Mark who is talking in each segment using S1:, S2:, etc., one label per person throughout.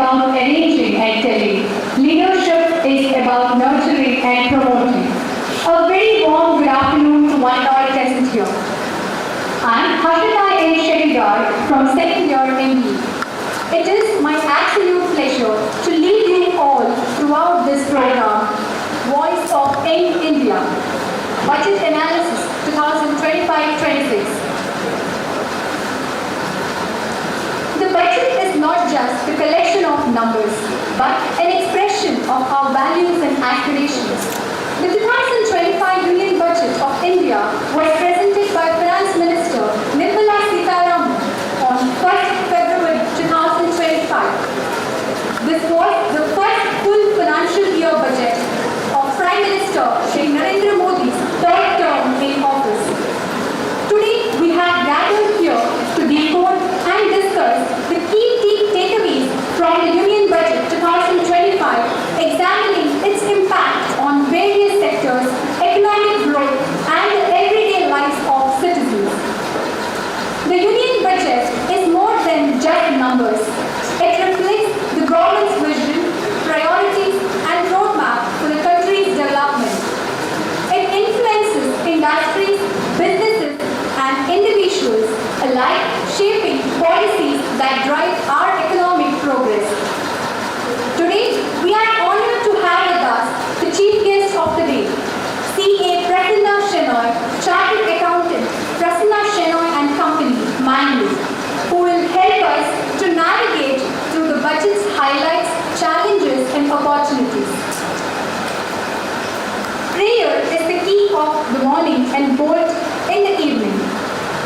S1: about arranging and telling. Leadership is about nurturing and promoting. A very warm good afternoon to one and all present here. I'm Srinivas from second year MBE. It is my absolute pleasure to lead you all throughout this program, Voice of Young India, Budget Analysis 2025-26. The budget is not just the collection of numbers, but an expression of our values and aspirations. The 2025 Union Budget of India was presented by Finance Minister on 1st February 2025. This was the first full financial year budget of Prime Minister Shri Narendra Modi's third term in office. Today, we have gathered here to decode and discuss the key takeaways from the Union Budget 2025, examining its impact on various sectors, economic growth, and the everyday lives of citizens. The Union Budget is more than just numbers. It reflects the government's vision, priorities, and roadmap for the country's development. It influences industries, businesses, and individuals alike, shaping policies that drive our economic progress. Today, we are honored to have with us the chief guest of the day, CA Prasanna Shenoy, Chartered Accountant, Prasanna Shenoy and Company, Mangalore, who will help us to navigate through the budget's highlights, challenges, and opportunities. Prayer is the key of the morning and bolt in the evening.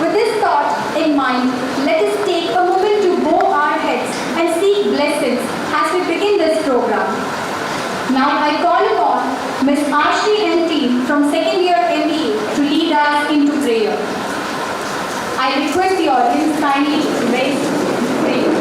S1: With this thought in mind, let us take a moment to bow our heads and seek blessings as we begin this program. Now I call upon Ms. Ashri and team from second year MBA to lead us into prayer. I request the audience kindly to raise prayer.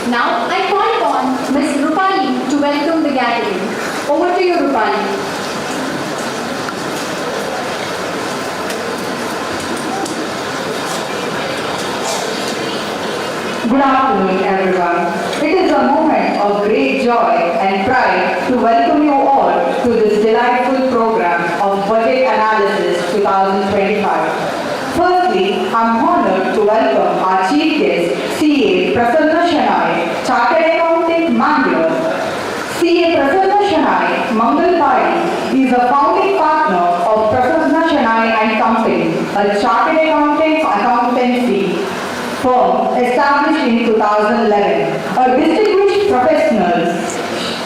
S1: Now, I call upon Ms. Rupali to welcome the gathering. Over to you, Rupali.
S2: Good afternoon, everyone. It is a moment of great joy and pride to welcome you all to this delightful program of Budget Analysis 2025. Firstly, I'm honored to welcome our chief guest, CA Prasanna Shenoy, Chartered Accountant, Mangalore. CA Prasanna Shenoy, Mangalpadi, is a founding partner of Prasanna Shenoy and Company, a chartered accountancy firm established in 2011. A distinguished professional,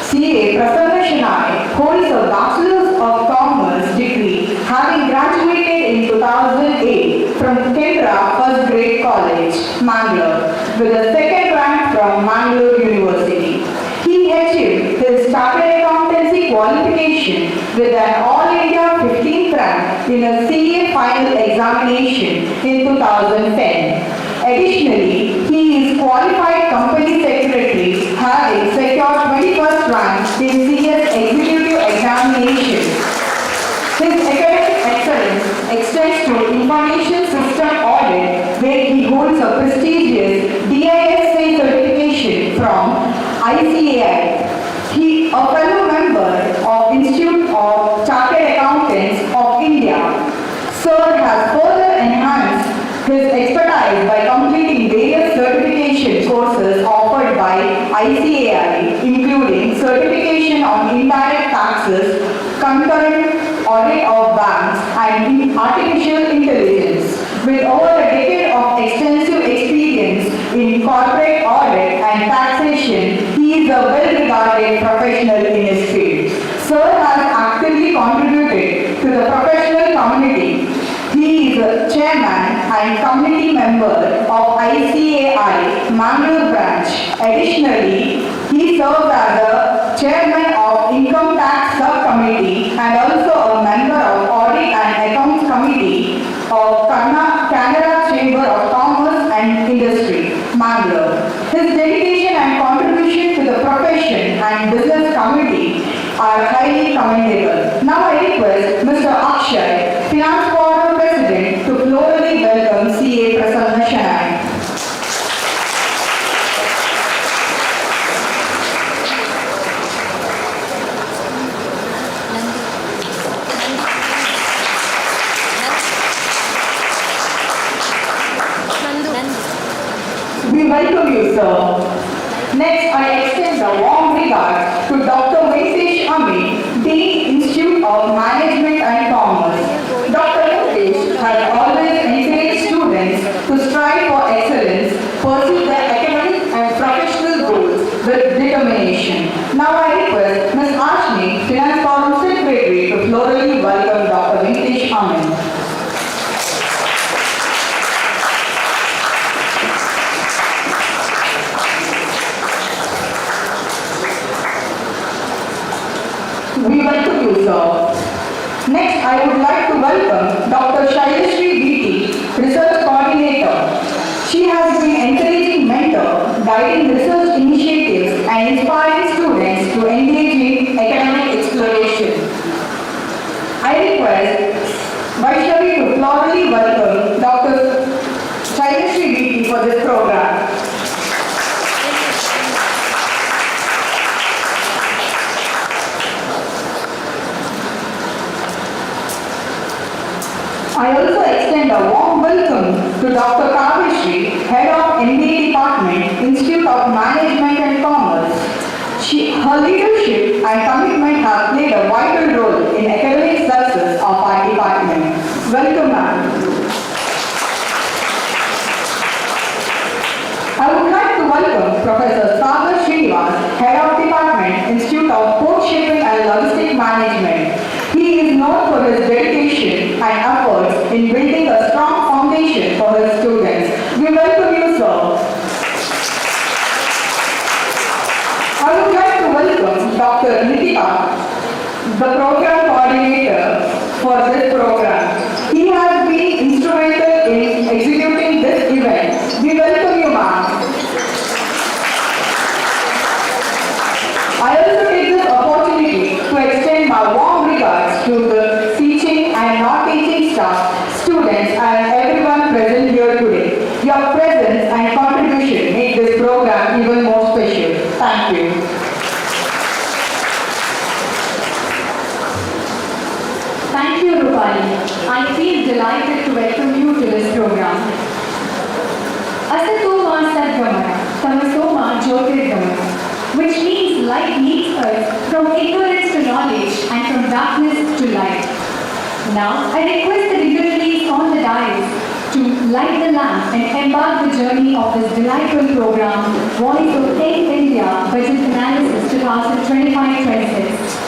S2: CA Prasanna Shenoy holds a Bachelor's of Commerce degree, having graduated in 2008 from Kendra First Grade College, Mangalore, with a second rank from Mangalore University. He achieved his Chartered Accountancy qualification with an All India 15th rank in a CA final examination in 2010. Additionally, he is qualified company secretary, having secured 21st rank in CS executive examination. His academic excellence extends to information system audit, where he holds a prestigious DISA certification from ICAI. He is a fellow member of Institute of Chartered Accountants of India. Sir has further enhanced his expertise by completing various certification courses offered by ICAI, including certification on indirect taxes, concurrent audit of banks, and artificial intelligence. With over a decade of extensive experience in corporate audit and taxation, he is a well-regarded professional in his field. Sir has actively contributed to the professional community. He is a chairman and committee member of ICAI Mangalore branch. Additionally, he serves as a chairman of Income Tax Subcommittee and also a member of Audit and Accounts Committee of Canada Chamber of Commerce and Industry, Mangalore. His dedication and contribution to the profession and business community are highly commendable. Now I request Mr. Akshay, Finance Forum President, to florally welcome CA Prasanna Shenoy. We welcome you, sir. Next, I extend a warm regard to Dr. Venkatesh Ami, Dean, Institute of Management and Commerce. Dr. Venkatesh has always encouraged students to strive for excellence, pursue their academic and professional goals with determination. Now I request Ms. Ashni, Finance Forum Secretary, to florally welcome Dr. Venkatesh Ami. We welcome you, sir. Next, I would like to welcome Dr. Shaileshri BT, Research Coordinator. She has been encouraging mentor, guiding research initiatives and inspiring students to engage in academic exploration. I request Vaishnavi to florally welcome Dr. Shaileshri BT for this program. I also extend a warm welcome to Dr. Kaveshri, Head of MBA Department, Institute of Management and Commerce. Her leadership and commitment have played a vital role in academic success of our department. Welcome, ma'am. I would like to welcome Professor Srinivas, Head of Department, Institute of Port Shipping and Logistic Management. He is known for his dedication and efforts in building a strong foundation for his students. We welcome you, sir. I would like to welcome Dr. Nikita, the program coordinator for this program. He has been instrumental in executing this event. We welcome you, ma'am. I also take this opportunity to extend my warm regards to the teaching and non-teaching staff, students and everyone present here today. Your presence and contribution make this program even more special. Thank you.
S1: Thank you, Rupali. I feel delighted to welcome you to this program. Asatoma Sadgamaya, Tamasoma Jyotirgamaya, which means light leads us from ignorance to knowledge and from darkness to light. Now, I request the dignitaries on the dais to to light the lamp and embark the journey of this delightful program, Voice of India Budget Analysis 2025-26.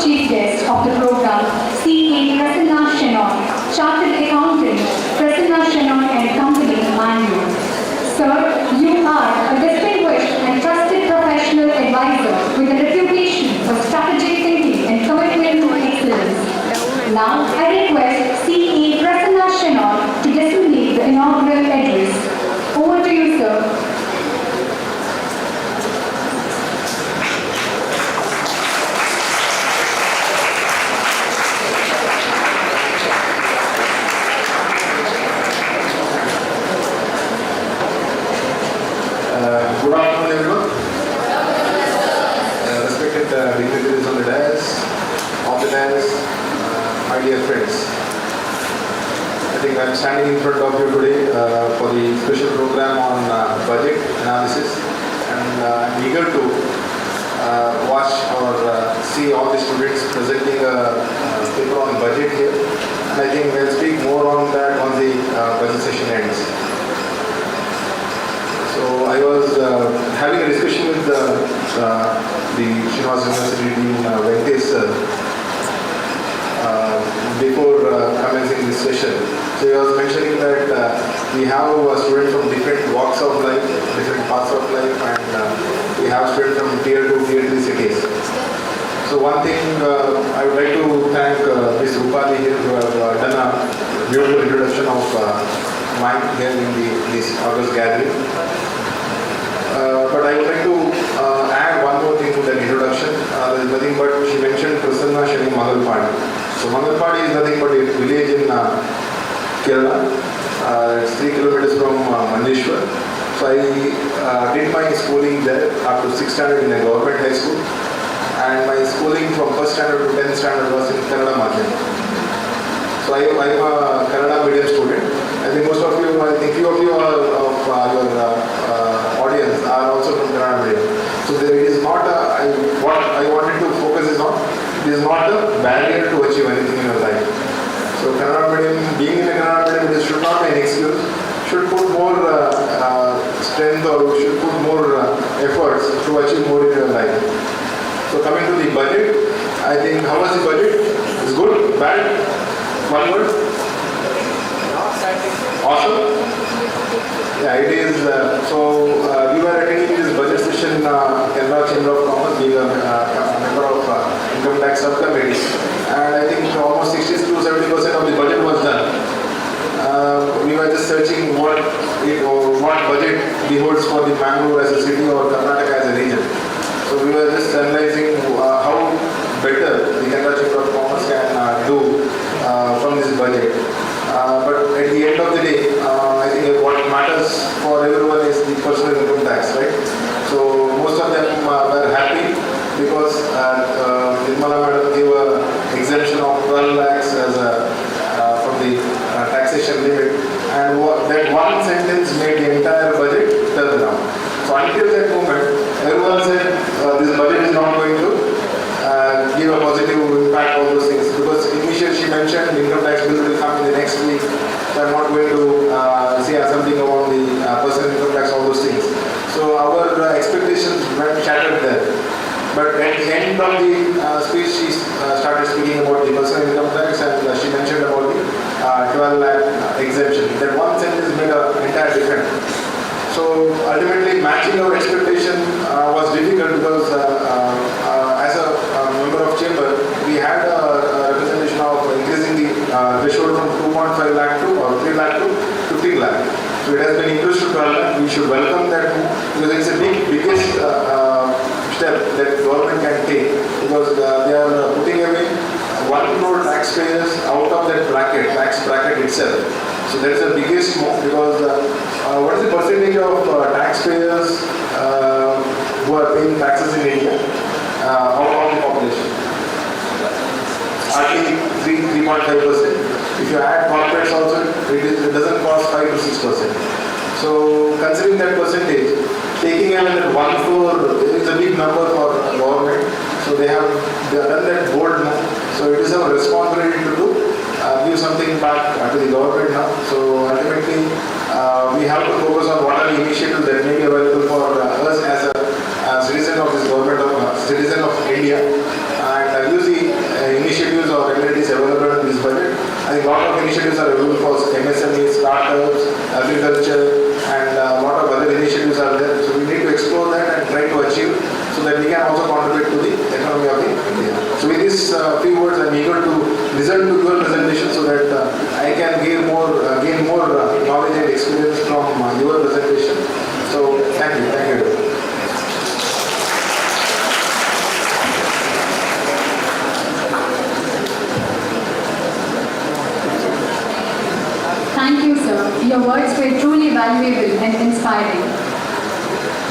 S1: Chief guest of the program, CA Prasanna Shenoy, Chartered Accountant, Prasanna Shenoy and Company, Manual. Sir, you are a distinguished and trusted professional advisor with a reputation for strategic thinking and commitment to excellence. Now, I request CA Prasanna Shenoy to disseminate the inaugural address. Over to you, sir.
S3: Good afternoon, everyone. Respected dignitaries on the dais, my dear friends. I think I'm standing in front of you today for the special program on budget analysis, and I'm eager to watch or see all the students presenting a paper on budget here. And I think we'll speak more on that once the budget session ends. So I was having a discussion with the Srinivas University Dean Venkatesh before commencing this session. So he was mentioning that we have students from different walks of life, different paths of life, and we have students from tier 2, tier 3 cities. So one thing I would like to thank Ms. Rupali here who have done a beautiful introduction of mine here in this August gathering. But I would like to add one more thing to that introduction. There is nothing but she mentioned Prasanna Shenoy Mangalpadi. So Mangalpadi is nothing but a village in Kerala. It's 3 kilometers from PANDESHWar. So I did my schooling there up to 6th standard in a government high school. And my schooling from 1st standard to 10th standard was in Kannada Madhyam. So I am a Kannada medium student. I think most of you, I think few of you are of your audience are also from Kannada medium. So there is not what I wanted to focus is on, it is not a barrier to achieve anything in your life. So Kannada medium, being in a Kannada medium, should not be an excuse. Should put more strength or should put more efforts to achieve more in your life. So coming to the budget, I think how was the budget? Is good, bad, one word? Awesome. Yeah, it is. So we were attending this budget session in Kerala Chamber of Commerce, being a member of income tax subcommittee, and I think almost 60 to 70% of the budget was done. We were just searching what budget beholds for the Mangalore as a city or Karnataka as a region. So we were just analyzing how better the Kerala Chamber of Commerce can do from this budget. But at the end of the day, I think what matters for everyone is the personal income tax, right? So most of them were happy because Nirmala Madam gave an exemption of 12 lakhs as from the taxation limit, and that one sentence made the entire budget turn around. So until that moment, everyone said this budget is not going to give a positive impact on those things, because initially she mentioned the income tax bill will come in the next week, so I'm not going to say something about the personal income tax, all those things. So our expectations went shattered there. But at the end of the speech, she started speaking about the personal income tax, and she mentioned about the 12 lakh exemption. That one sentence made an entire difference. So ultimately, matching our expectation was difficult because as a member of chamber, we had a representation of increasing the threshold from 2.5 lakh to or 3 lakh to 15 lakh. So it has been increased to 12 lakh. We should welcome that move because it's a biggest step that government can take, because they are putting away 1 crore taxpayers out of that tax bracket itself. So that is the biggest move, because what is the percentage of taxpayers who are paying taxes in India out of the population? Hardly 3.5%. If you add corporates also, it doesn't cost 5 to 6%. So considering that percentage, taking away that 1 crore is a big number for government. So they have done that bold move. So it is our responsibility to do. Give something back to the government now. So ultimately, we have to focus on what are the initiatives that may be available for us as a citizen of this government, citizen of India, and use the initiatives or regularities available in this budget. I think a lot of initiatives are available for MSME, startups, agriculture, and a lot of other initiatives are there. So we need to explore that and try to achieve, so that we can also contribute to the economy of India. So with these few words, I'm eager to listen to your presentation so that I can gain more knowledge and experience from your presentation. So thank you.
S1: Thank you, sir. Your words were truly valuable and inspiring.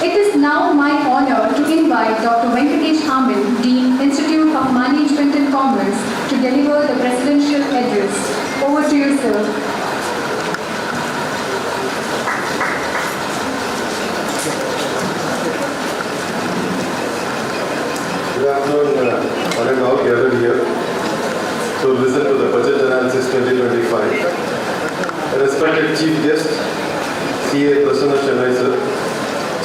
S1: It is now my honor to invite Dr. Venkatesh Amin, Dean, Institute of Management and Commerce, to deliver the presidential address. Over to you, sir.
S4: Good afternoon, one and all gathered here to listen to the Budget Analysis 2025. Respected Chief Guest, CA Prasanna Shenoy sir,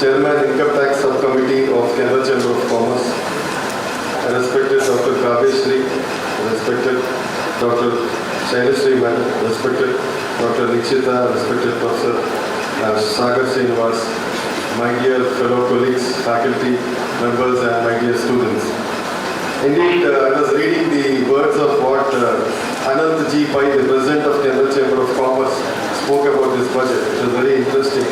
S4: Chairman Income Tax Subcommittee of Kerala Chamber of Commerce, respected Dr. Kaveshri, respected Dr. Shaileshri Madam, respected Dr. Nikshita, respected Professor Sagar Srinivas, my dear fellow colleagues, faculty, members, and my dear students. Indeed, I was reading the words of what Anand G. Pai, the President of Kerala Chamber of Commerce, spoke about this budget. It was very interesting.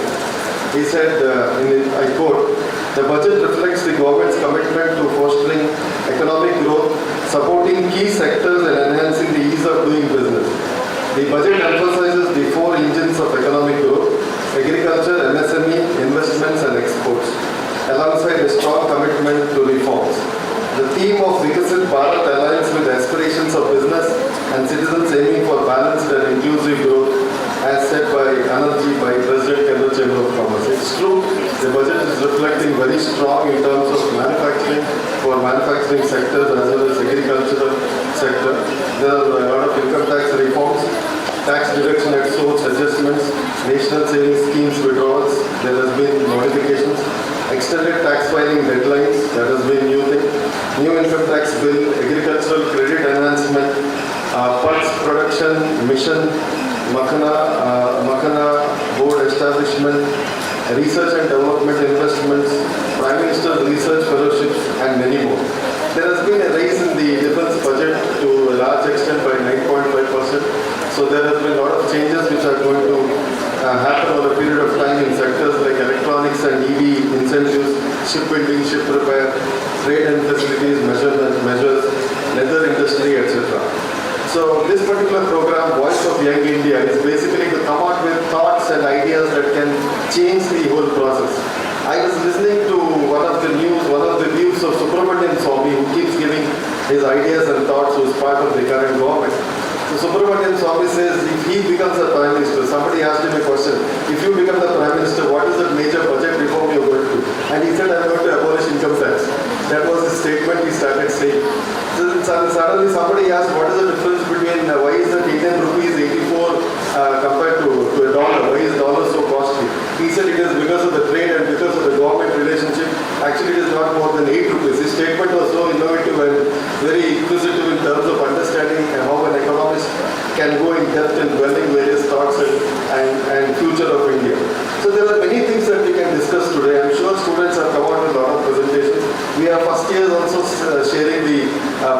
S4: He said, I quote, "The budget reflects the government's commitment to fostering economic growth, supporting key sectors and enhancing the ease of doing business. The budget emphasizes the 4 engines of economic growth: agriculture, MSME, investments and exports, alongside a strong commitment to reforms. The theme of Vikasit Bharat aligns with aspirations of business and citizens aiming for balanced and inclusive growth, as said by Anand Ji, by President Kerala Chamber of Commerce." It's true, the budget is reflecting very strong in terms of manufacturing, for manufacturing sectors as well as agricultural sector. There are a lot of income tax reforms, tax deduction at source adjustments, national savings schemes withdrawals, there has been modifications, extended tax filing deadlines, that has been new thing, new income tax bill, agricultural credit enhancement, pulse production mission, Makhana board establishment, research and development investments, Prime Minister's research fellowships, and many more. There has been a rise in the defense budget to a large extent by 9.5%. So there has been a lot of changes which are going to happen over a period of time in sectors like electronics and EV incentives, shipbuilding, ship repair, trade and facilities, measures, leather industry, etc. So this particular program, Voice of Young India, is basically to come out with thoughts and ideas that can change the whole process. I was listening to one of the views of Subramanian Swamy, who keeps giving his ideas and thoughts, who is part of the current government. So Subramanian Swamy says if he becomes a Prime Minister, somebody asked him a question, if you become the Prime Minister, what is the major budget reform you are going to do? And he said, I am going to abolish income tax. That was the statement he started saying. So suddenly somebody asked, what is the difference between, why is the Indian rupee is 84 compared to a dollar? Why is dollar so costly? He said it is because of the trade and because of the government relationship. Actually, it is not more than 8 rupees. His statement was so innovative and very inquisitive in terms of understanding how an economist can go in depth in dwelling various thoughts and future of India. So there are many things that we can discuss today. I'm sure students have come out with a lot of presentations. We are first years also sharing the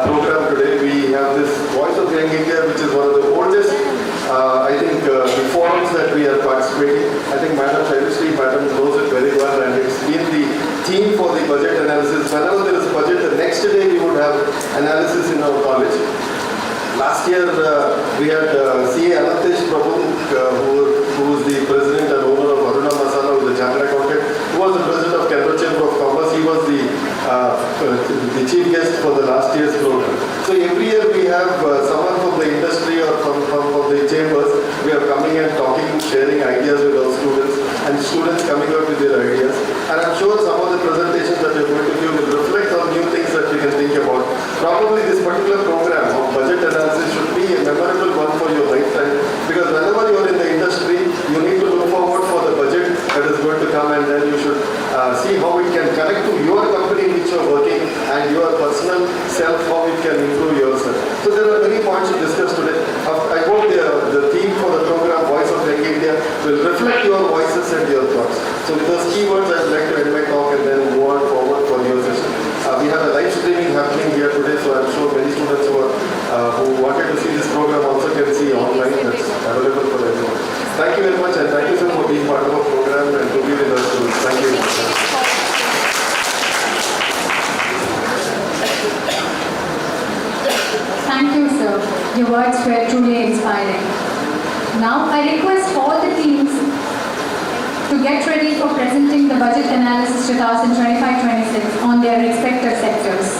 S4: program today. We have this Voice of Young India, which is one of the oldest, the forums that we are participating. I think Madam Shaivishree, Madam knows it very well, and it's been the theme for the budget analysis. Whenever there is a budget, the next day we would have analysis in our college. Last year we had C.A. Anantesh Prabhu, who was the president and owner of Aruna Masala, who was the chartered accountant, who was the president of Canberra Chamber of Commerce. He was the chief guest for the last year's program. So every year we have someone from the industry or from the chambers. We are coming and talking, sharing ideas with our students, and students coming out with their ideas. And I'm sure some of the presentations that we are going to give will reflect on new things that we can think about. Probably this particular program of budget analysis should be a memorable one for your lifetime, because whenever you are in the industry, you need to look forward for the budget that is going to come, and then you should see how it can connect to your company in which you are working and your personal self, how it can improve yourself. So there are many points to discuss today. I hope the theme for the program, Voice of Young India, will reflect your voices and your thoughts. So with those keywords, I would like to end my talk and then move on forward for your session. We have a live streaming happening here today, so I'm sure many students who wanted to see this program also can see online. That's available for everyone. Thank you very much, and thank you sir for being part of our program and to be with us too. Thank you.
S1: Thank you, sir. Your words were truly inspiring. Now, I request all the teams to get ready for presenting the Budget Analysis 2025-26 on their respective sectors.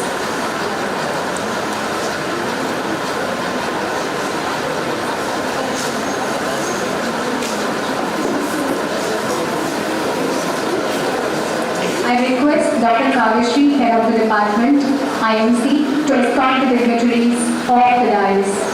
S1: I request Dr. Kaveshri, Head of the Department, IMC, to escort the dignitaries off the dais.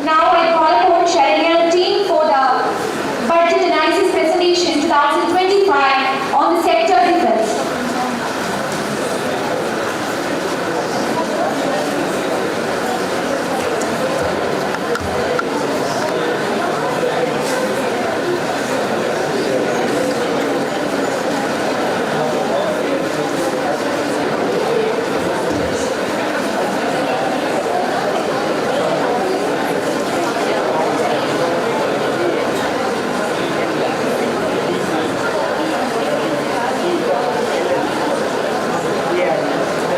S1: Now I call upon Shenoy team for the budget analysis presentation 2025 on the sector defense.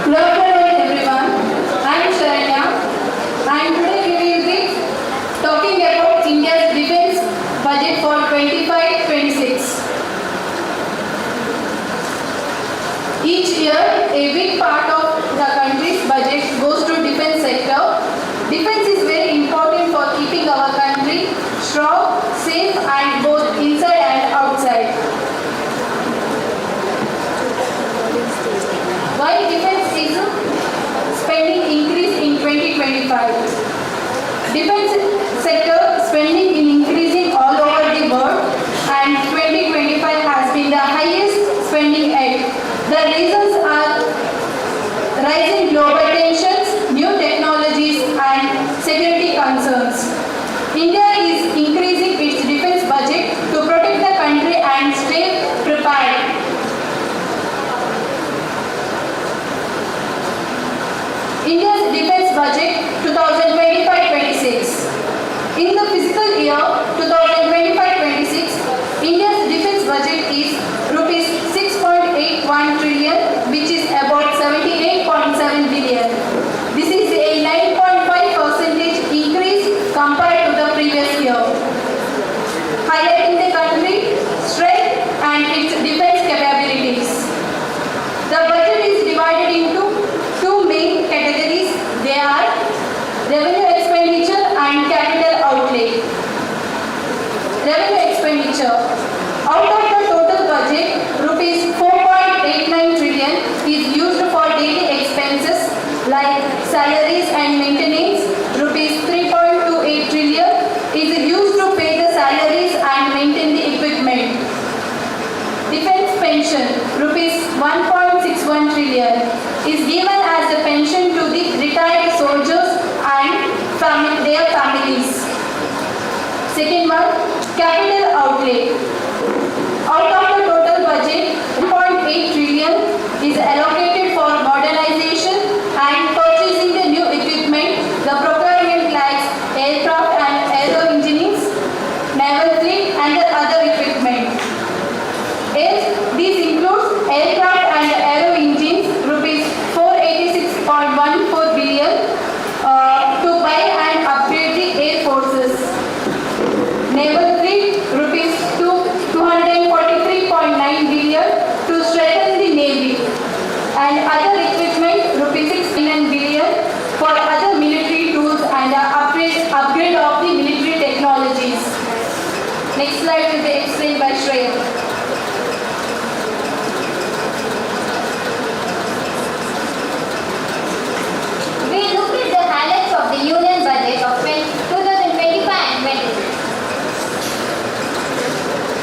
S1: Good afternoon everyone. I am Sharanya and today we will be talking about India's defense budget for 25-26. Each year a big part of the country's budget goes to defense sector. Defense is very important for keeping our country strong, safe and both inside and outside. Why defense is spending increase in 2025? Defense sector spending is increasing all over the world and 2025 has been the highest spending yet. The reasons are rising global tensions, new technologies and security concerns. India is increasing its defense budget to protect the country and stay prepared. India's defense budget 2025-26. In the fiscal year 2025-26, India's defense budget is rupees 6.81 trillion, which is about 78.7 billion. This is a 9.5% increase compared to the previous year, highlighting the country's strength and its defense capabilities. The budget is divided into two main categories. They are revenue expenditure and capital outlay. Revenue expenditure. Out of the total budget, rupees 4.89 trillion is used for daily expenses like salaries and maintenance. Rupees 3.28 trillion is used to pay the salaries and maintain the equipment. Defense pension, rupees 1.61 trillion is given as a pension to the retired soldiers and their families. Second one, capital outlay. Out of the total budget, 1.8 trillion is allocated for modernization and purchasing the new equipment, the procurement like aircraft and aero engines, naval fleet and the other equipment. These includes aircraft and aero engines, rupees 486.14 billion to buy and upgrade the air forces. Naval fleet, rupees 243.9 billion to strengthen the navy. And other equipment, rupees 69 billion for other military tools and upgrade of the military technologies. Next slide will be explained by Shreya.
S5: We look at the highlights of the Union Budget of 2025 and 26.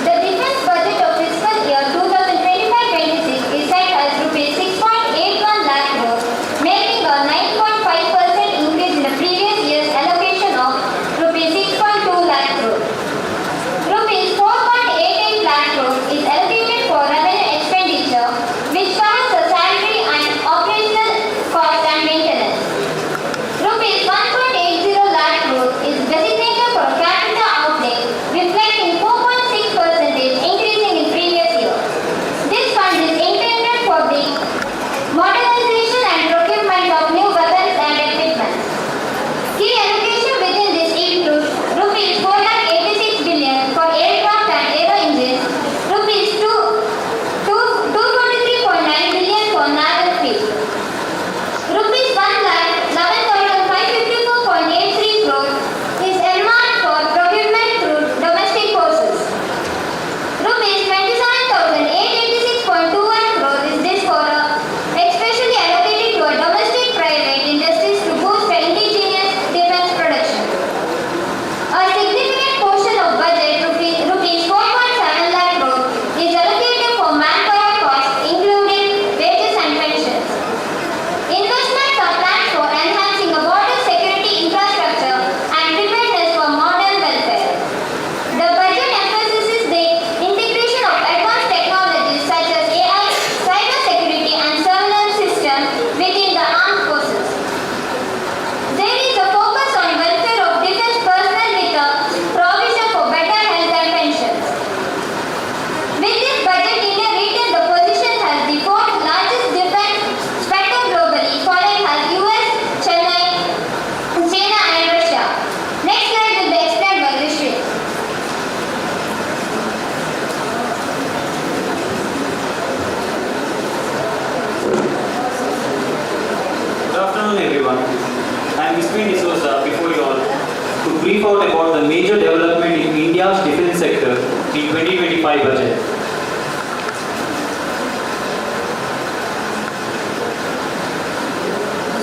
S5: The defense budget of fiscal year 2025-26 is set as rupees 6.81 lakh crore, making a 9.5% increase in the previous year's allocation of rupees 6.2 lakh crore. Rupees 4.88 lakh
S6: 2025 budget.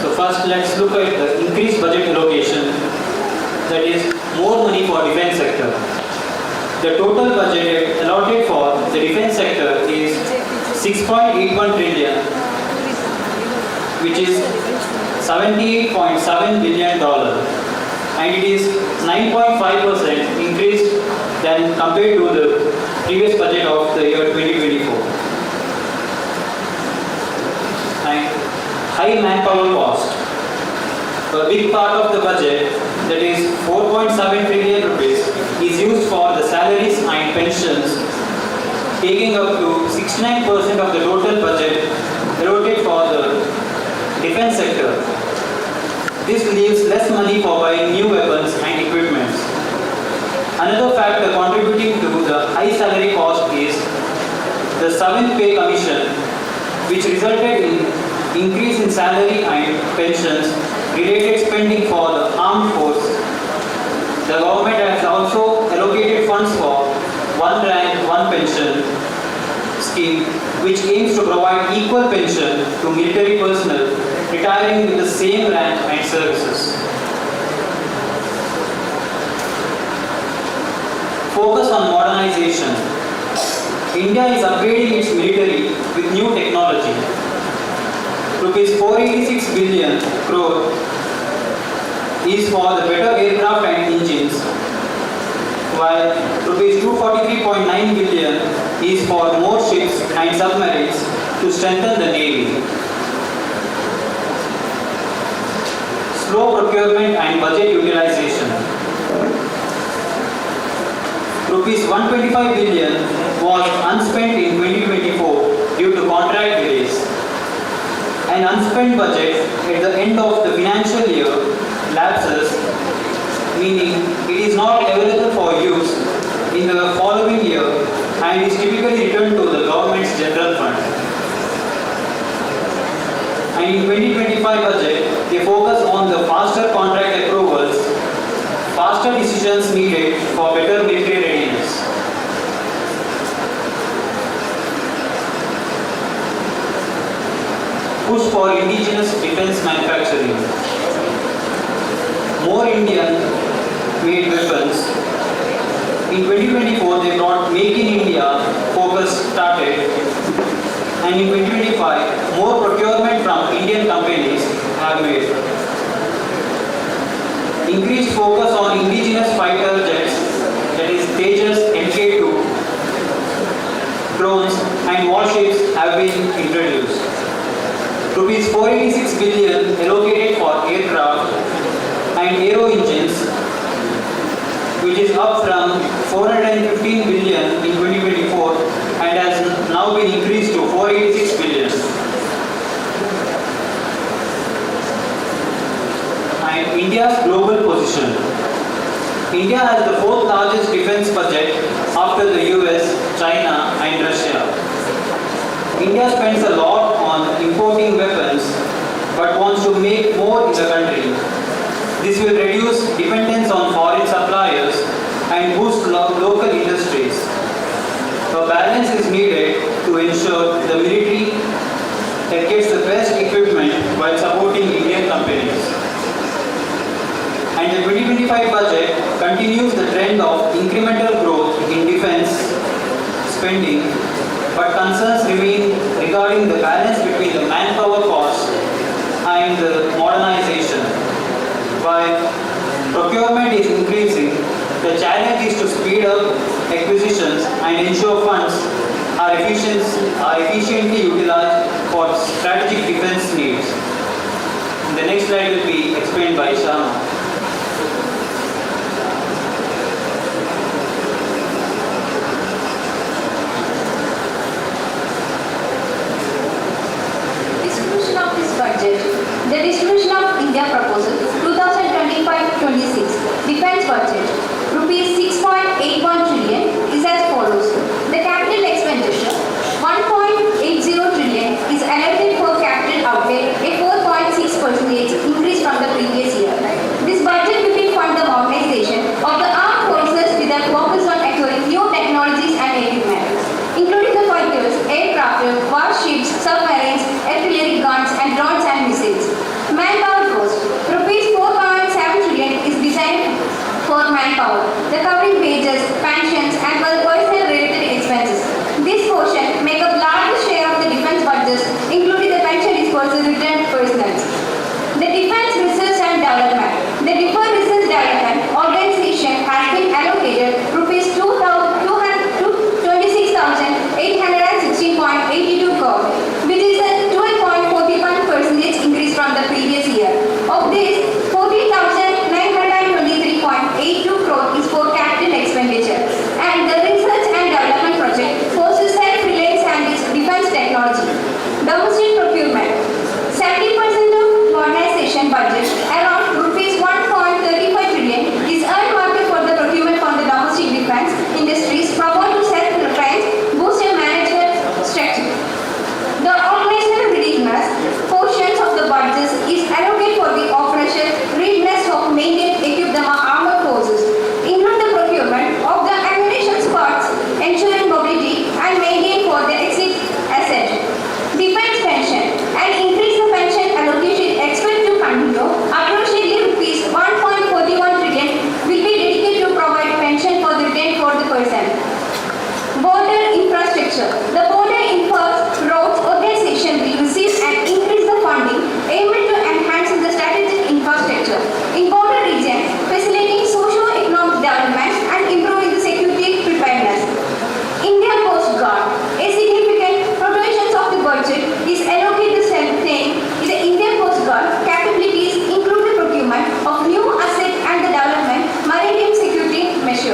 S6: So first let's look at the increased budget allocation, that is more money for defense sector. The total budget allotted for the defense sector is 6.81 trillion, which is $78.7 billion, and it is 9.5% increased than compared to the previous budget of the year 2024. And high manpower cost. A big part of the budget, that is 4.7 trillion rupees, is used for the salaries and pensions, taking up to 69% of the total budget allotted for the defense sector. This leaves less money for buying new weapons and equipment. Another factor contributing to the high salary cost is the 7th pay commission, which resulted in increase in salary and pensions related spending for the armed force. The government has also allocated funds for one rank, one pension scheme, which aims to provide equal pension to military personnel retiring with the same rank and services. Focus on modernization. India is upgrading its military with new technology. Rupees 486 billion crore is for the better aircraft and engines, while rupees 243.9 billion is for more ships and submarines to strengthen the navy. Slow procurement and budget utilization. Rupees 125 billion was unspent in 2024 due to contract delays. An unspent budget at the end of the financial year lapses, meaning it is not available for use in the following year and is typically returned to the government's general fund. And in 2025 budget, they focus on the faster contract approvals, faster decisions needed for better military readiness. Push for indigenous defense manufacturing. More Indian-made weapons. In 2024, they brought Make in India focus started, and in 2025, more procurement from Indian companies have made. Increased focus on indigenous fighter jets, that is Tejas Mk2, drones and warships have been introduced. Rupees 486 billion allocated for aircraft and aero engines, which is up from 415 billion in 2024 and has now been increased to 486 billion. And India's global position. India has the 4th largest defense budget after the US, China and Russia. India spends a lot on importing weapons but wants to make more in the country. This will reduce dependence on foreign suppliers and boost local industries. A balance is needed to ensure the military gets the best equipment while supporting Indian companies. And the 2025 budget continues the trend of incremental growth in defense spending, but concerns remain regarding the balance between the manpower cost and the modernization. While procurement is increasing, the challenge is to speed up acquisitions and ensure funds are efficiently utilized for strategic defense needs. The next slide will be explained by Shenoy.
S1: The distribution of India proposal 2025-26 defense budget rupees 6.81 trillion is as follows. The capital expenditure 1.80 trillion is allocated for capital outlay, a 4.6% increase from the previous year.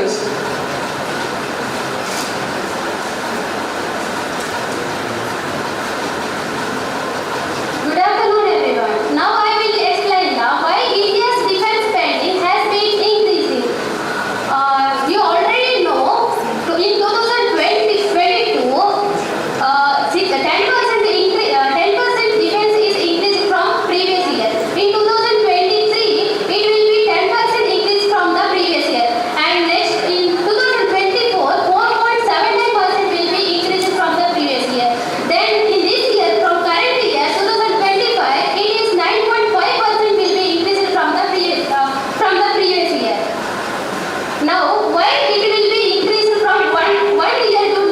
S7: years.
S5: Good afternoon, everyone. Now I will explain why India's defense spending has been increasing. You already know in 2022, 10% defense is increased from previous year. In 2023, it will be 10% increase from the previous year. And next in 2024, 4.79% will be increased from the previous year. Then in this year, from current year 2025, it is 9.5% will be increased from the previous year. Now, why it will be increased from one year to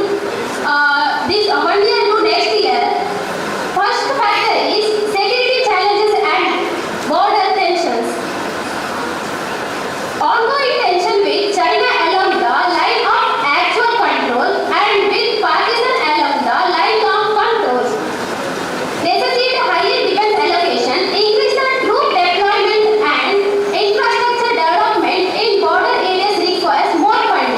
S5: this 1 year to next year? First factor is security challenges and border tensions. Ongoing tension with China along the line of actual control and with Pakistan along the line of control necessitate higher defense allocation, increase the troop deployment and infrastructure development in border areas requires more funding.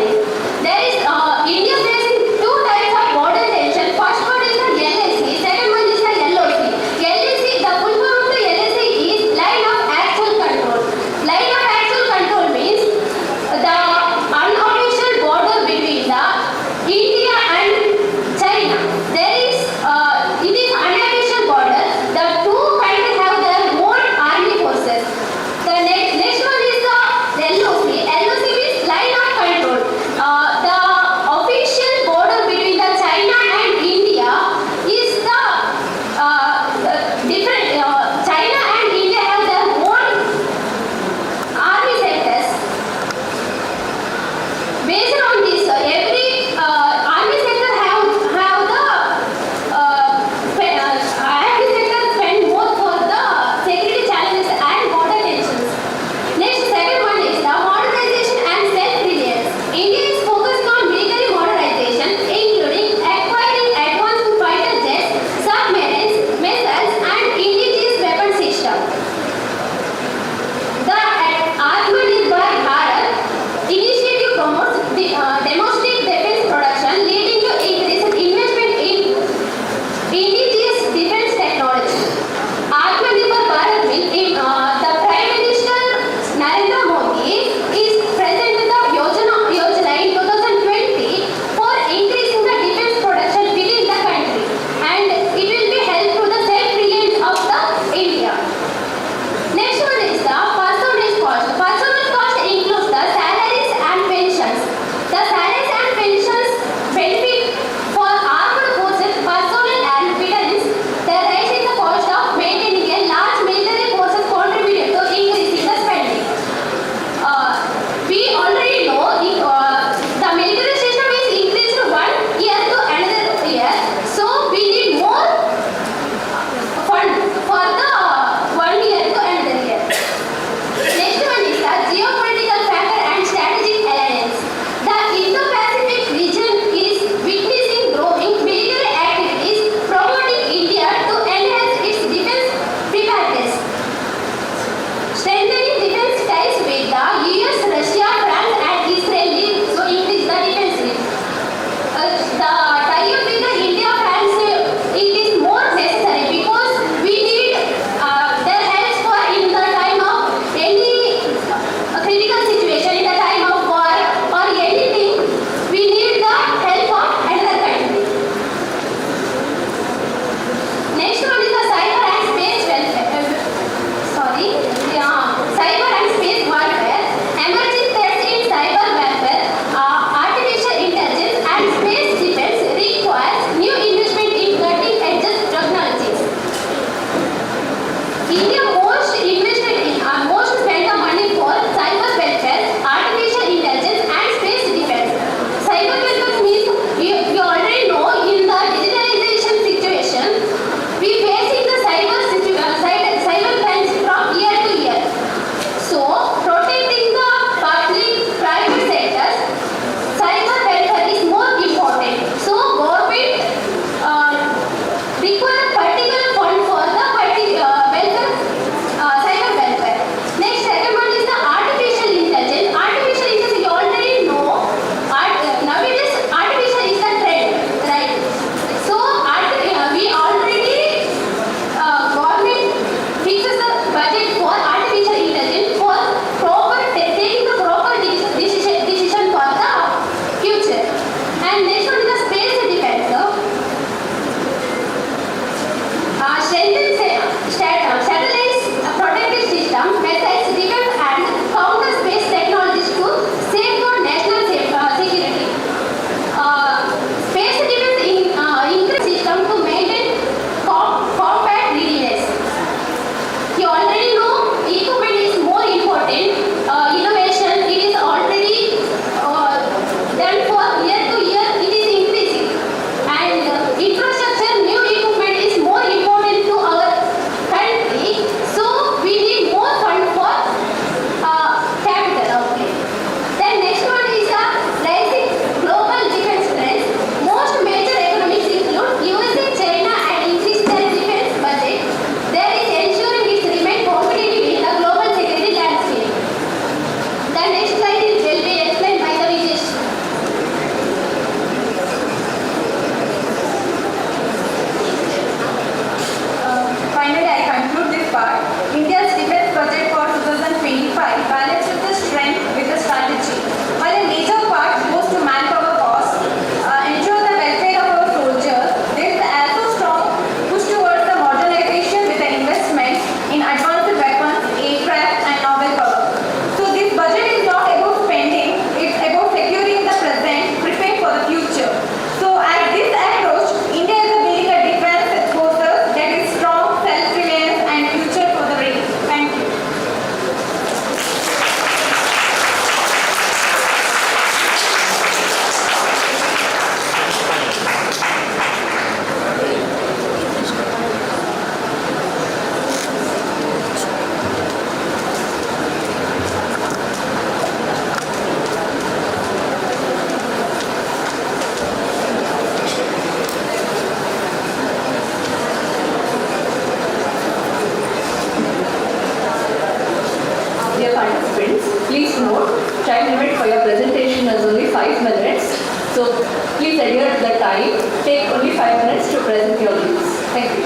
S1: present your views. Thank you.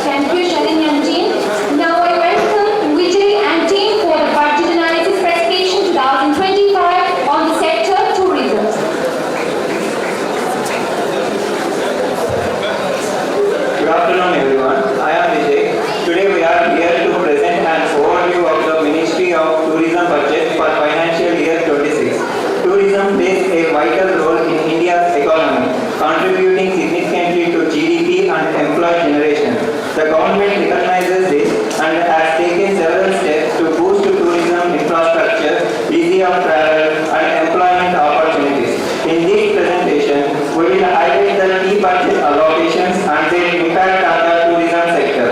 S5: Thank you, Shalini and team. Now I welcome Vijay and team for the budget analysis presentation 2025 on the sector tourism.
S6: Good afternoon, everyone. I am Vijay. Today we are here to present an overview of the Ministry of Tourism budget for financial year 26. Tourism plays a vital role in India's economy, contributing significantly to GDP and employment generation. The government recognizes this and has taken several steps to boost tourism infrastructure, ease of travel, and employment opportunities. In this presentation, we will highlight the key budget allocations and their impact on the tourism sector.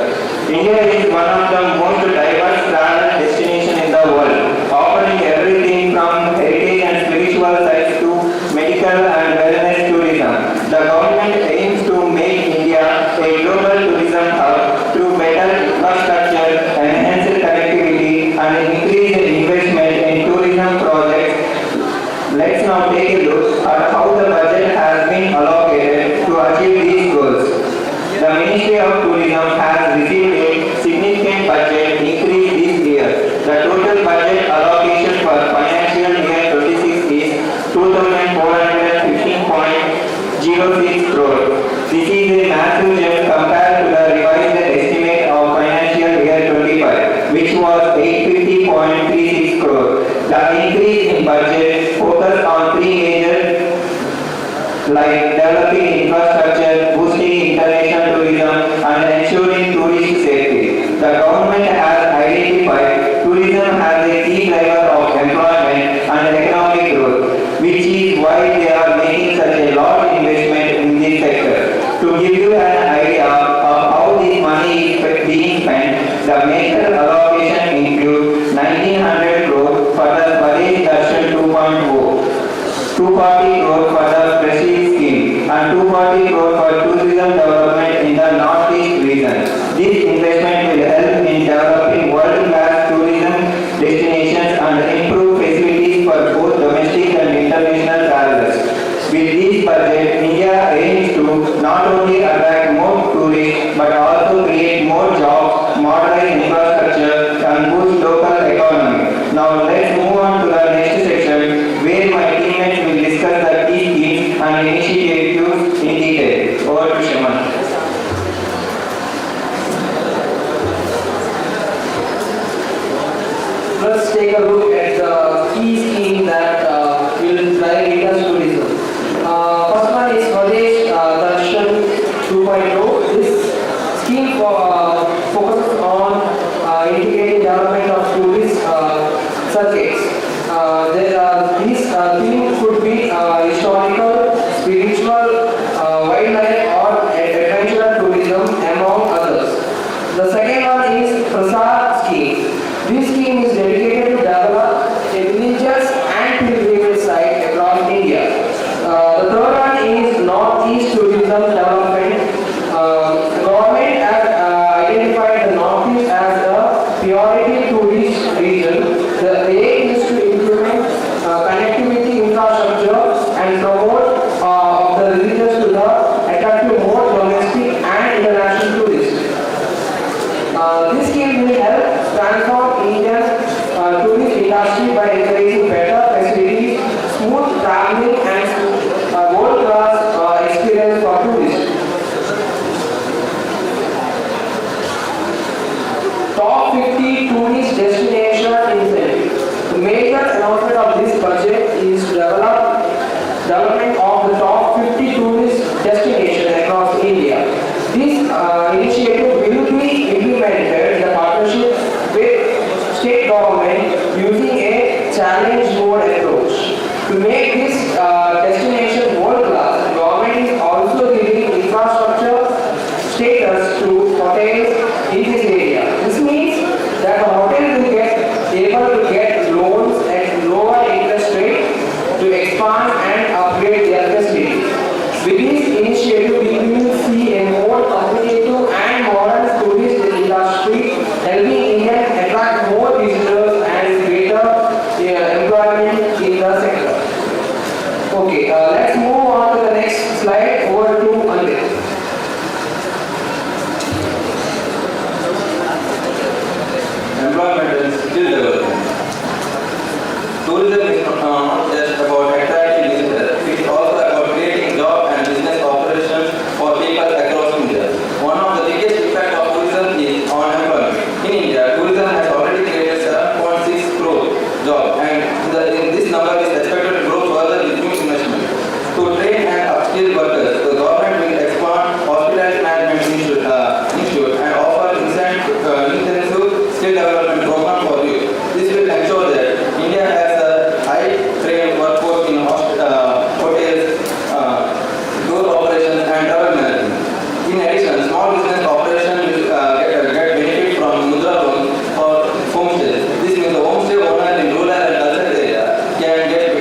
S6: India is one of the most diverse travel destinations in the world, offering everything from heritage and spiritual sites to medical and wellness tourism. The government aims to make India a global tourism hub through better infrastructure, enhanced connectivity, and increased investment in tourism projects. Let's now take a look at how the budget has been allocated to achieve these goals. The Ministry of Tourism has received a significant budget increase this year. The total budget allocation for financial year 26 is 2,415.06 crore. This is a massive jump compared to the revised estimate of financial year 25, which was 850.36 crore. The increase in budget focused on three major like developing infrastructure, boosting international tourism, and ensuring tourist safety. The government has identified tourism as a key driver of employment and economic growth, which is why they are making such a large investment in this sector. To give you an idea of how this money is being spent, the major allocation includes 1900 crore for the Swadesh Darshan 2.0, 240 crore for the Prestige scheme, and 240 crore for tourism development in the Northeast region. This investment will help in developing world-class tourism destinations and improve facilities for both domestic and international travelers. With this budget, India aims to not only attract more tourists but also create more jobs, modernize infrastructure, and boost local economy. Now let's move on to the next section where my teammates will discuss the key schemes and initiatives in detail. Over to Shaman.
S7: Let's take a look at the key scheme that will drive India's tourism. First one is Swadesh Darshan 2.0. This scheme focuses on integrating development of tourist circuits. These themes could be historical, spiritual, wildlife, or adventure tourism, among others. The second one is Prasanna scheme. This scheme is dedicated to develop a religious and pilgrimage site across India. The third one is Northeast tourism development. The government has identified the Northeast as a priority tourist region. The aim is to implement connectivity infrastructure and promote the religious to the attractive more domestic and international tourists. This scheme will help transform Indian tourist industry by encouraging better facilities, smooth traveling, and world-class experience for tourists. Top 50 tourist destination incentive. The major announcement of this budget is development of the top 50 tourist destinations across India. This initiative will be implemented in a partnership with state government using a challenge mode approach. To make this destination world class, the government is also giving infrastructure status to hotels in this area. This means that the hotel will get able to get loans at lower interest rate to expand and upgrade their facilities. With this initiative, we will see a more competitive and modern tourist industry, helping India attract more visitors and greater employment
S8: number is expected to grow further with new investment. To train and upskill workers, the government will expand hospitality management institute and offer intensive skill development program for youth. This will ensure that India has a high trained workforce in hotels, tour operations and travel management. In addition, small business operation will get benefit from Mudra loan for homestays. This means the homestay owner in rural and urban area can get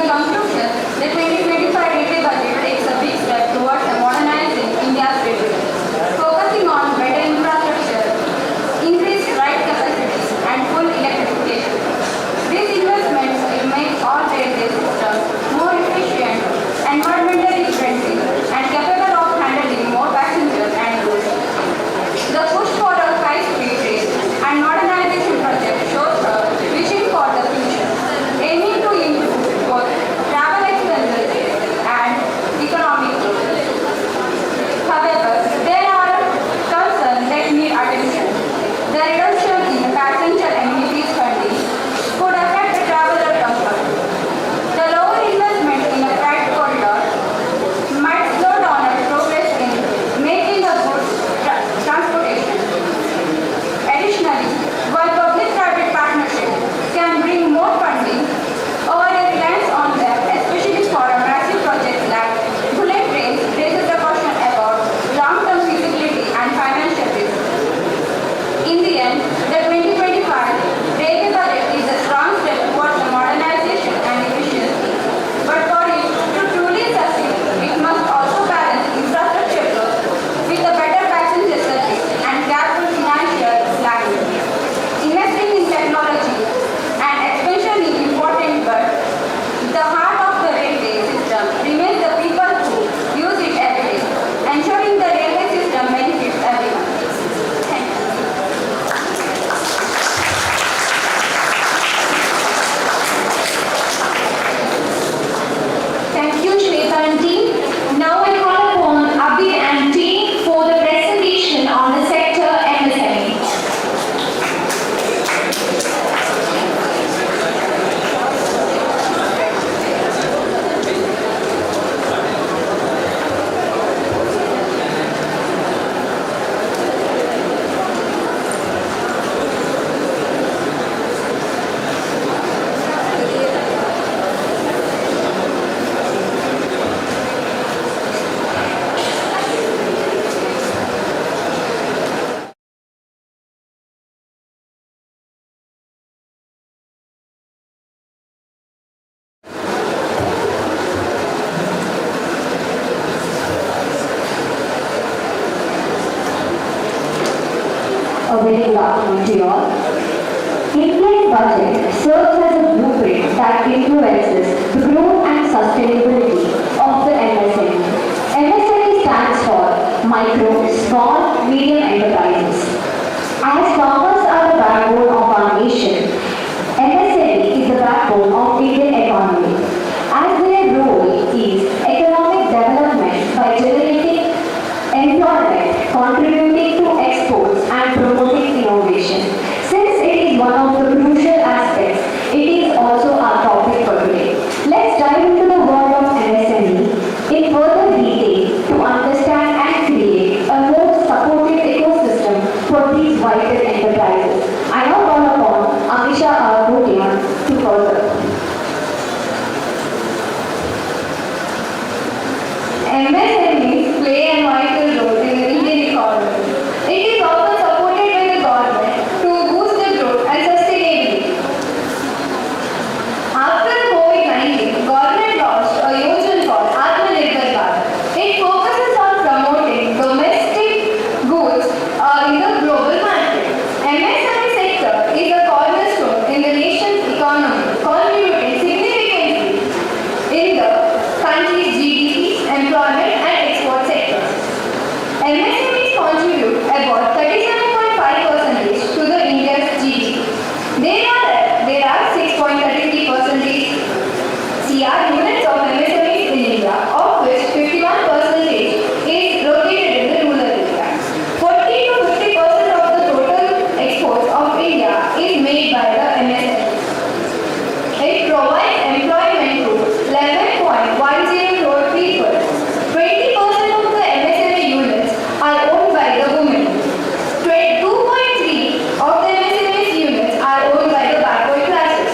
S1: a conclusion, the 2025 railway budget takes a big step towards modernizing India's railway, focusing on better infrastructure, increased ride capacities, and full electrification. These investments will make all railway systems more efficient, environmentally friendly, and capable of handling more passengers and goods. The push for a high-speed rail and modernization project shows a vision for the future, aiming to improve both travel expenses and economic growth. However, there are concerns that need attention. The reduction in the passenger amenities funding could affect the traveler comfort. The lower investment in a freight corridor might slow down our progress in making a good transportation. Additionally, while public-private partnership can bring more funding, our reliance on them, especially for a massive project like bullet trains, raises the question about long-term feasibility and financial risk. In the end, the 2025 railway budget is a strong step towards the modernization and efficiency. But for it to truly succeed, it must also balance infrastructure growth with a better passenger service and careful financial planning. Investing in technology and expansion is important, but the heart of the railway system remains the people who use it every day, ensuring the railway system benefits everyone. Thank you.
S9: Thank you, Shweta and team. Now I call upon Abhi and team for the presentation on the sector MSME.
S10: A very good afternoon to you all. India's budget serves as a blueprint that influences the growth and sustainability of the MSME. MSME stands for Micro, Small, Medium Enterprises. As farmers are the backbone of our nation, MSME is the backbone of Indian economy. As their role is economic development by generating employment, contributing to exports and promoting innovation. Since it is one of the crucial aspects, it is also our topic for today. Let's dive into the world of MSME in further detail to understand and create a more supportive ecosystem for these vital enterprises. I now call upon Amisha Arbotian to further.
S9: MSMEs play a vital role in the Indian economy. It is often supported by the government to boost the growth and sustainability. After COVID-19, government launched a Yojana called Atmanirbhar Bharat. It focuses on promoting domestic goods in the global market. MSME sector is a cornerstone in the nation's economy, contributing significantly in the country's GDP, employment and export sectors. MSMEs contribute about 37.5% to the India's GDP. There are 6.33% CR units of MSMEs in India, of which 51% is located in the rural area. 40 to 50% of the total exports of India is made by the MSMEs. It provides employment to 11.10 crore people. 20% of the MSME units are owned by the women. 2.3 of the MSME units are owned by the backward classes.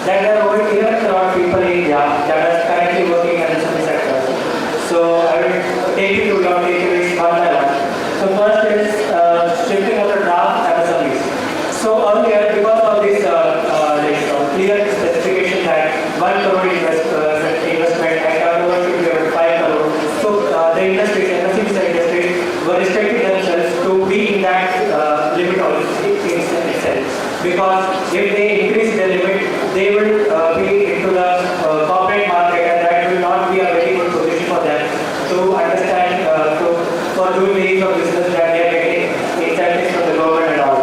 S6: that there are over 11 crore people in India that are currently working in the MSME sector. So I will take you to your takeaways one by one. So first is shifting of the draft MSMEs. So earlier, because of this clear specification that 1 crore investment and turnover should be around 5 crore, so the industries, MSME industries were restricting themselves to be in that limit of itself. Because if they increase the limit, they will be into the corporate market, and that will not be a very good position for them to understand for doing ways of business that they are getting incentives from the government and all.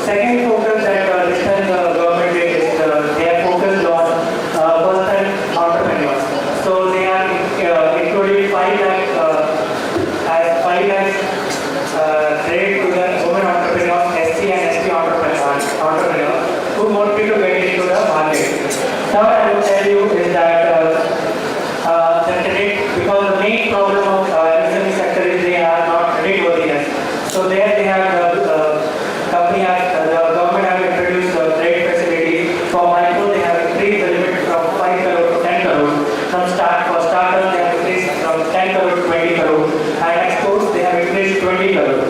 S6: Second focus that this time the government is they are focused on first-time entrepreneurs. So they are including 5 lakh as 5 lakh credit to the women entrepreneurs, SC and ST entrepreneurs who want to get into the market. Third, I will tell you is that the credit, because the main problem of MSME sector is they are not credit worthiness. So there they have the company has the government have introduced the credit facility for micro. They have increased the limit from 5 crore to 10 crore. For starters they have increased from 10 crore to 20 crore, and exports they have increased 20 crore.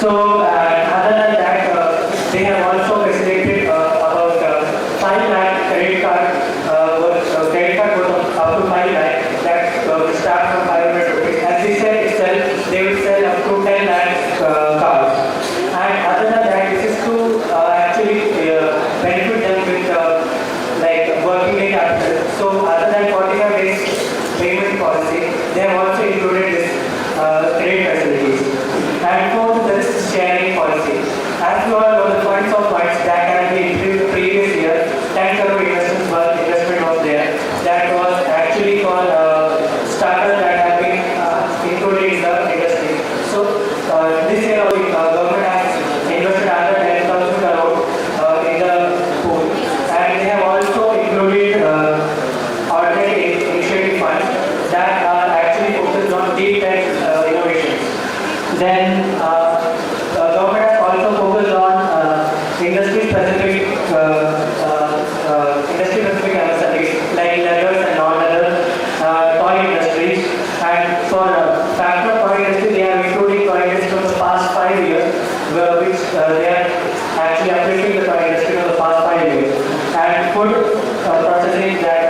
S6: So other than that, they have also facilitated about 5 lakh credit card worth up to 5 lakh that start from 500 rupees. As we said itself, they will sell up to 10 lakh cards. And other than that, this is to actually benefit them with like working day capital. So other than 45 days payment policy, they have also included this credit facilities. And fourth, the risk sharing policy. As you all know, the funds of funds that can be increased the previous year, 10 crore investment was there. That was actually for starters that have been included in the industry. So this year government has invested another 10,000 crore in the pool, and they have also included ordinary initiative funds that are actually focused on deep tech innovations. Then government has also focused on industry-specific MSMEs like leathers and non-leather toy industries. And for factor toy industry, they are including toy industry from the past 5 years, which they are actually updating the toy industry from the past 5 years. And food processing that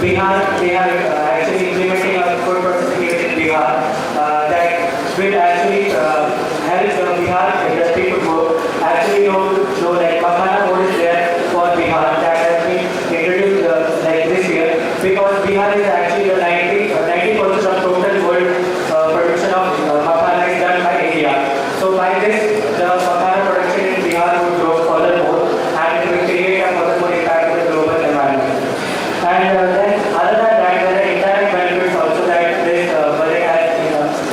S6: Bihar, they are actually implementing a food processing unit in Bihar that will actually help the Bihar industry to grow. Actually, know like Makhana board is there for Bihar that has been introduced like this year, because Bihar is actually the 90% of total world production of Makhana is done by India. So by this, the Makhana production in Bihar would grow furthermore, and it will create a furthermore impact on the global environment. And then other than that, there are indirect benefits also that this budget has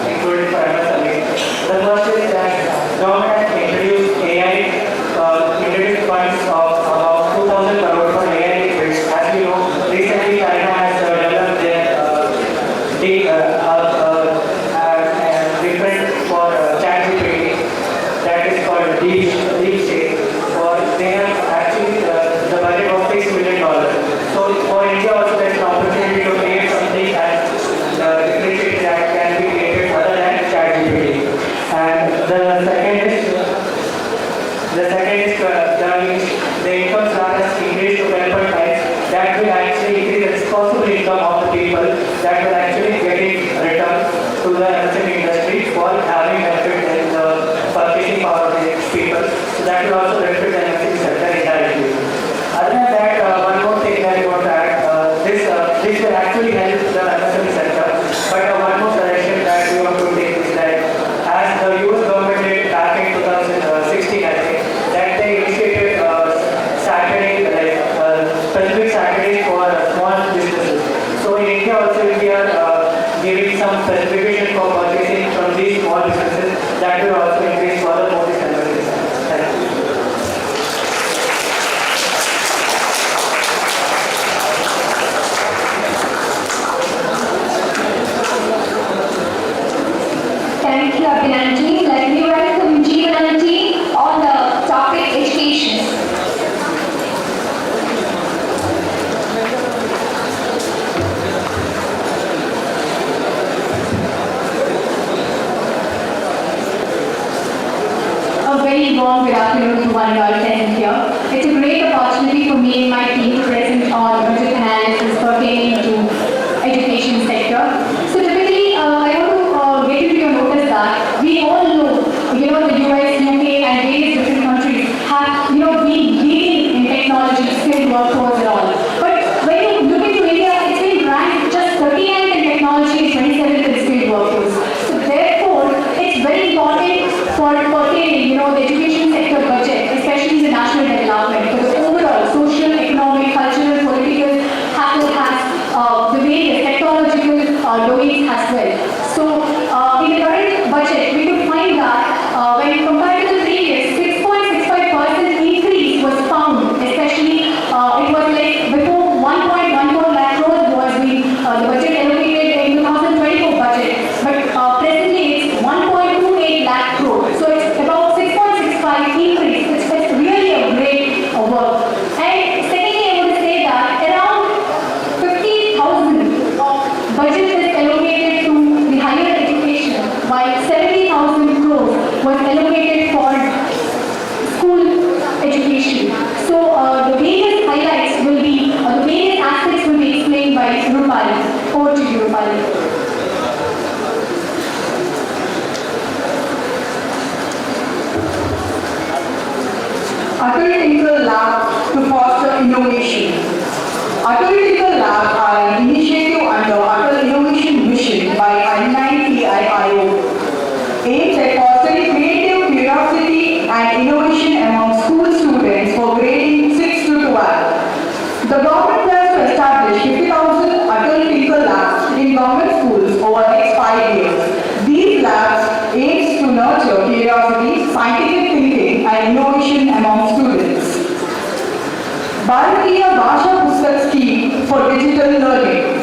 S6: included for MSME. The first is that government has introduced funds of about 2,000 crore for AI kits. As we know, recently China has developed their different for ChatGPT that is called DeepSeek. Or they have actually the budget of $6 million. So for India also there is an opportunity to create something and differentiate that can be created other than ChatGPT. And the second is the income slab has increased to 12 times. That will actually increase the disposable income of the people that will actually get it returned to the MSME industry for having benefit in the purchasing power of the people. So that will also benefit the MSME sector indirectly. Other than that, one more thing that I want to add, this will actually help the MSME sector. But one more suggestion that we want to take is that as the US government did back in 2016, I think, that they initiated Saturday, specific Saturdays for small businesses. So in India also we are giving some specification for purchasing from these small businesses that will also increase further more this. Thank you.
S2: innovation. Analytical Labs are an initiative under Atal Innovation Mission by IITIO, aims at fostering creative curiosity and innovation among school students for grading 6 to 12. The government plans to establish 50,000 Analytical Labs in government schools over the next 5 years. These labs aims to nurture curiosity, scientific thinking and innovation among students. Bharatiya Bhasha Pustak Scheme for Digital Learning.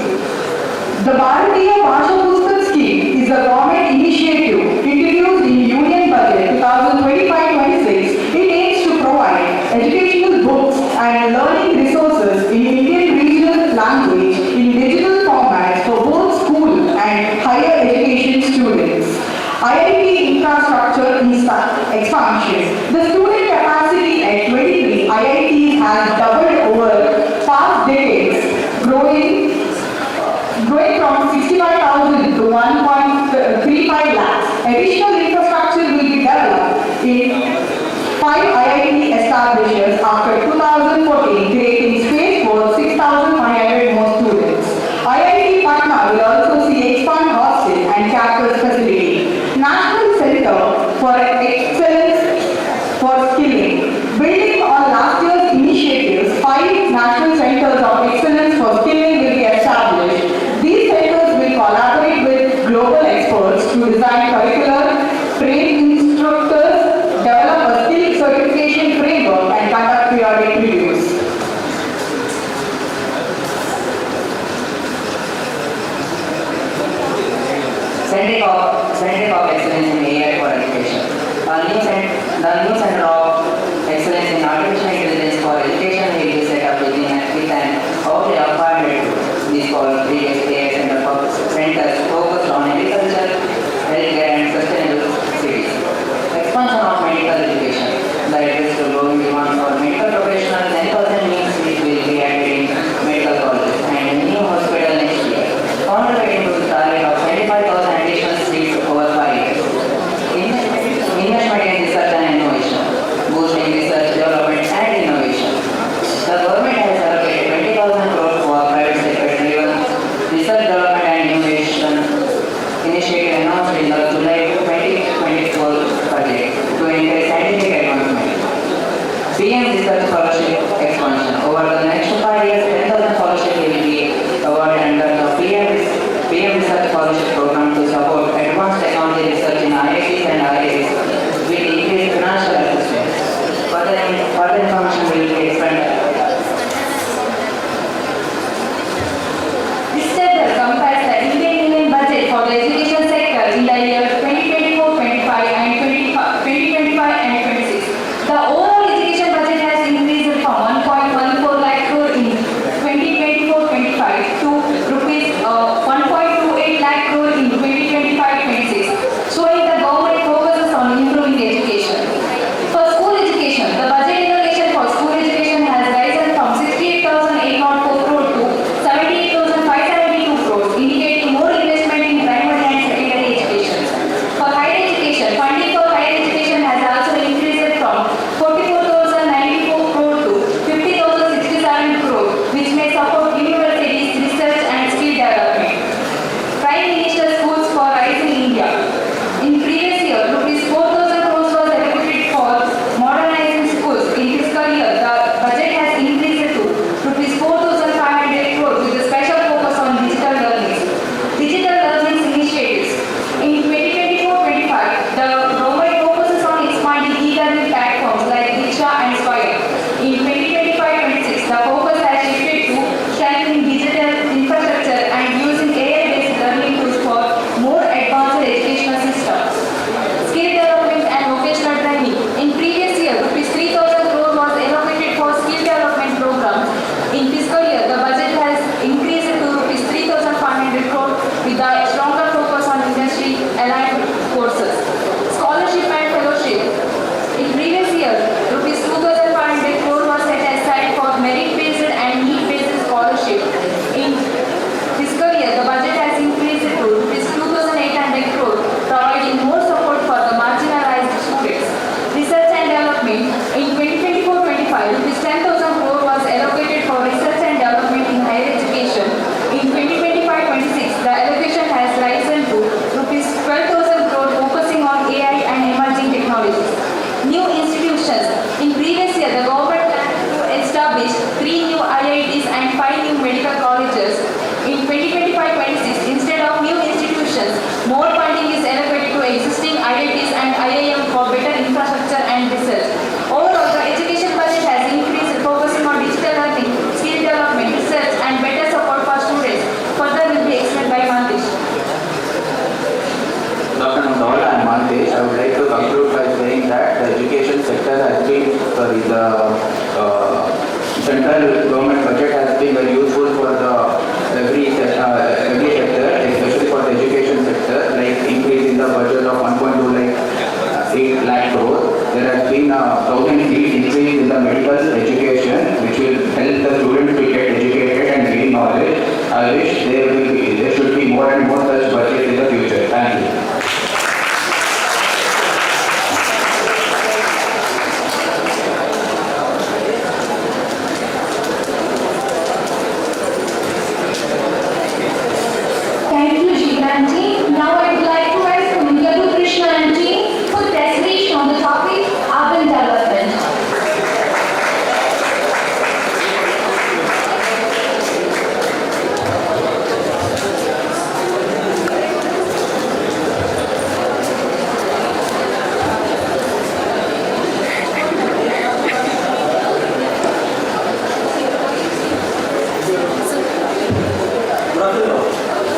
S2: The Bharatiya Bhasha Pustak Scheme is a government initiative introduced in Union Budget 2025-26. It aims to provide educational books and learning resources in Indian regional language in digital formats for both school and higher education students. IIT infrastructure expansion. The student capacity at 23 IITs has doubled over past decades, growing from 65,000 to 1.35 lakhs. Additional infrastructure will be developed in 5 IIT establishments after 2014, creating space for 6,500 more students. IIT Patna will also see expand hostel and campus facility. National Center for Excellence for Skilling. Building on last year's initiatives, 5 national centers of excellence for skilling will be established. These centers will collaborate with global experts to design curricular, train instructors, develop a skill certification framework, and conduct periodic reviews.
S11: Center of Excellence in AI for Education. The new Center of Excellence in Artificial Intelligence for Education will be set up with an outlay of 500. This called previous AI Center for Centers focused on agriculture, healthcare and sustainable cities. Expansion of medical education. The address to growing demand for medical professionals, 10% means which will be added in medical colleges and a new hospital next year. Contributing to the target of 25,000 additional seats over 5 years. Investment in research and innovation. Boost
S8: I wish there should be more and more such budgets in the future. Thank you.
S9: Thank you, Jeevan Aunty. Now I would like to welcome Yadu Krishna Aunty for presentation on the topic urban development.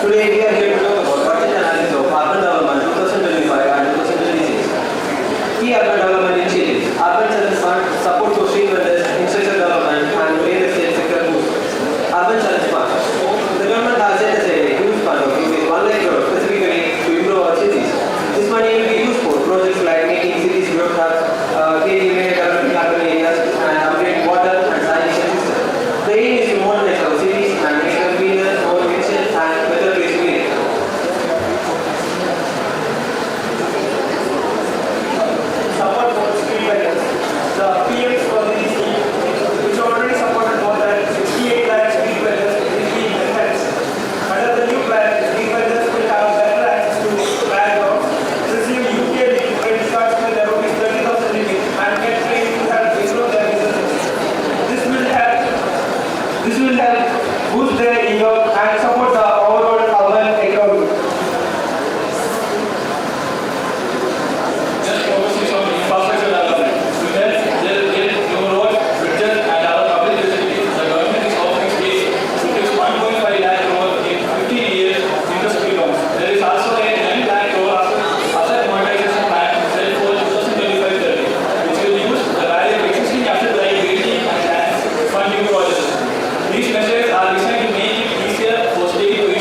S7: Today we are here to talk about budget analysis of urban development 2025 and 2026. Key urban development initiatives. Urban Challenge Fund support for street vendors, infrastructure development and real estate sector boost. Urban Challenge Fund. The government has set aside a huge fund of rupees 1 lakh crore specifically to improve our cities. This money will be used for projects like making cities road hubs, creating development urban areas and upgrading water and sanitation systems. The aim is to modernize our cities and make them cleaner, more efficient and better place to live.
S12: Support for street vendors. The PM policy, which already supported more than 68 lakh street vendors, is being enhanced. Under the new plan, street vendors will have better access to backgrounds, receive UPI credit cards with a rupees 30,000 limit, and get training to help improve their businesses. This will help boost their income and support the overall urban economy.
S13: Just focusing on infrastructure development. To help build new roads, bridges and other public facilities, the government is offering aid rupees 1.5 lakh crore in 15 years interest-free loans. There is also a 9 lakh crore asset monetization plan set for 2025-30, which will use the value of existing assets like buildings and lands for new projects. These measures are designed to make it easier for states to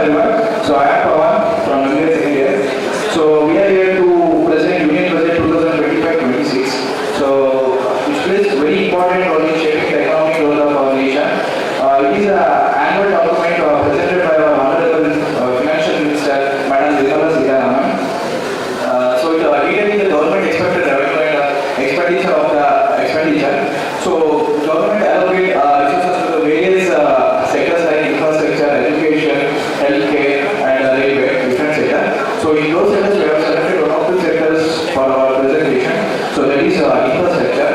S13: everyone. So I am Pawan from India second year. So we are here to present Union Budget 2025-26. So it plays very important role in shaping the economic growth of our nation. It is an annual document presented by our Honorable Financial Minister, Madam Raghavendra. So it detailing the government expected revenue and expenditure of the expenditure. So government allocate resources to the various sectors like infrastructure, education, healthcare, and railway, different sectors. So in those sectors, we have selected one of the sectors for our presentation. So that is infrastructure.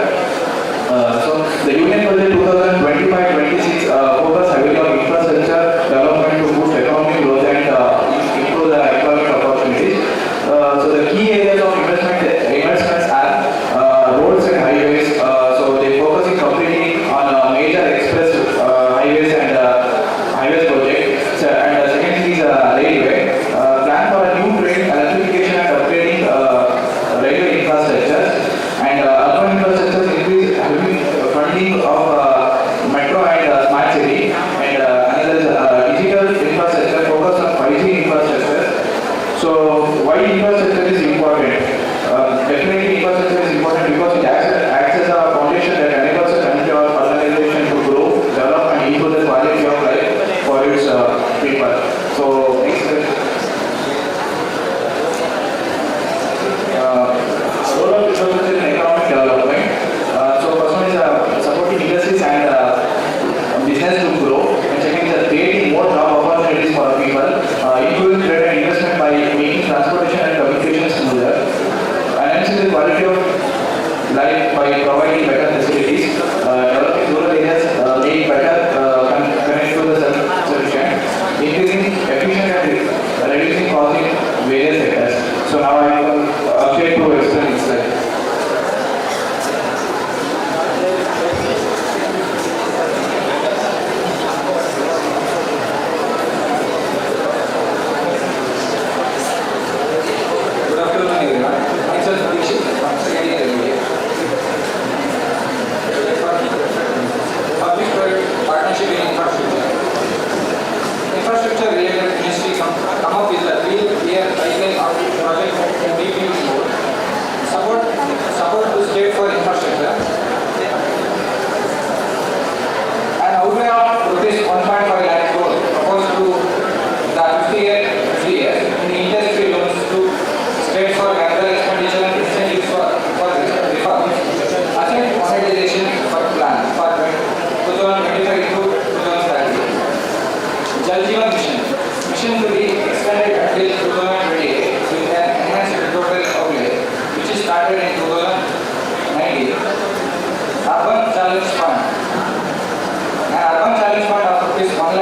S13: So the Union Budget 2025-26 focus heavily on infrastructure development to boost economic growth and improve the employment opportunities. So the key areas of investments are roads and highways. So they focusing completely on major express highways and highways project. So, and second is railway. Plan for a new train electrification and upgrading railway infrastructure. And urban infrastructure increase heavy funding of metro and smart city. And another digital infrastructure focus on 5G infrastructure. So why infrastructure is important? Definitely infrastructure is important because it acts as a foundation that enables a country or organization to grow, develop and improve the quality of life for its people. So next role of infrastructure in economic development. So first one is supporting industries and business to grow. And second is creating more job opportunities for people, including trade and investment by making transportation and communication smoother. Enhancing the quality of life by providing better facilities, developing rural areas, making better connect to the solution, increasing efficiency and reducing cost in various sectors. So now I will Akshay to explain this slide.
S14: Good afternoon, everyone. Myself, Abhishek from second year MBA. Public-private partnership in infrastructure. Infrastructure-related ministry come up with a 3-year pipeline of project in DPP mode. Support to state for infrastructure. An outlay of rupees 1.5 lakh crore proposed to the 50 years in interest-free loans to state for capital expenditure and incentives for reforms. Asset monetization for plan for 2025 to 2030. Jal Jeevan mission to be extended until 2028 with an enhanced total outlay which is started in 2019. Urban Challenge Fund. An urban challenge fund of rupees 1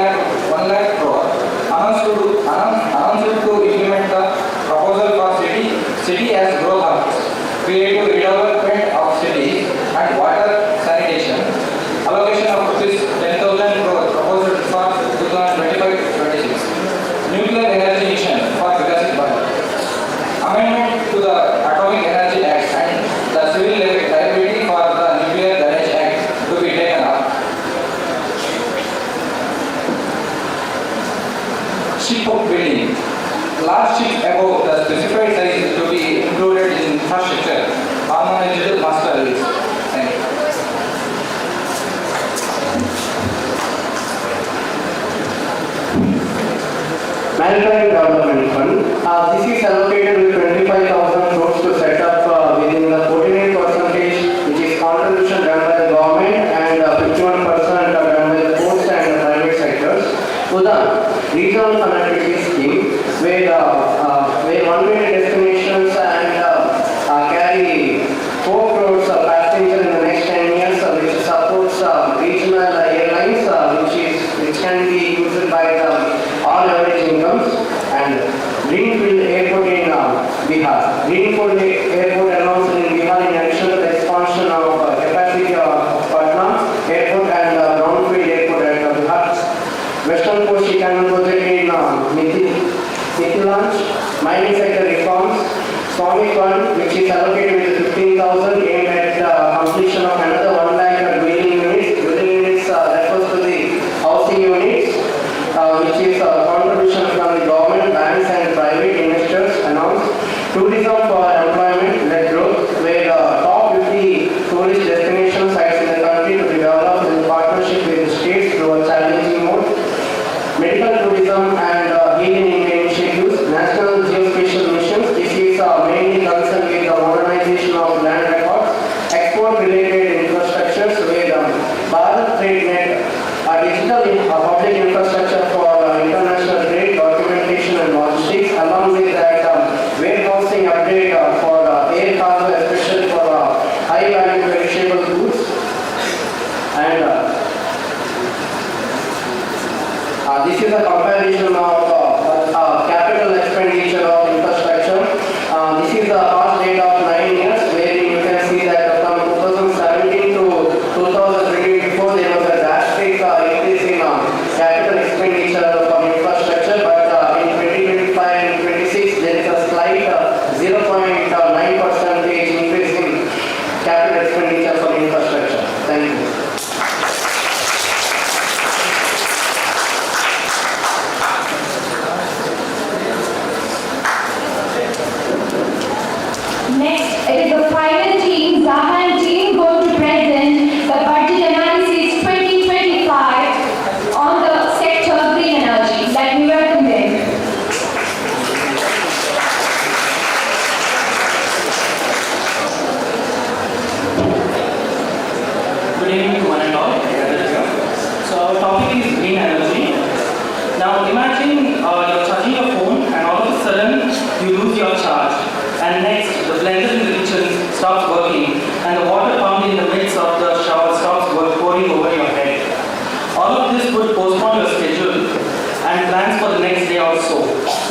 S14: lakh crore announced to implement the proposal for city as growth hubs, creative redevelopment of cities and water sanitation. Allocation of rupees 10,000 crore proposed for 2025-26. Nuclear energy mission for Vigasit Bharat. Amendment to the Atomic Energy Act and the civil liability for the Nuclear Damage Act to be taken up. Ship building. Large ship above the specified size to be included in infrastructure. Harmonized master rules. Thank you.
S7: Maritime Development Fund. This is allocated with 25,000 crores to set up within the 48% which is contribution done by the government and 51% done by the ports and the private sectors to the regional connectivity scheme where one-way destinations and carry 4 crores passengers in the next 10 years which supports regional airlines which can be used by the all average incomes. And Greenfield Airport in Bihar. Greenfield Airport announced in Bihar in addition to the expansion of capacity of Patna Airport and Brownfield Airport at Bihar. Western Coast Canal project in Mithilanj. Mining sector reforms. Swami Fund which is allocated with 15,000 aimed at completion of another 1 lakh dwelling units. Dwelling units refers to the housing units which is contribution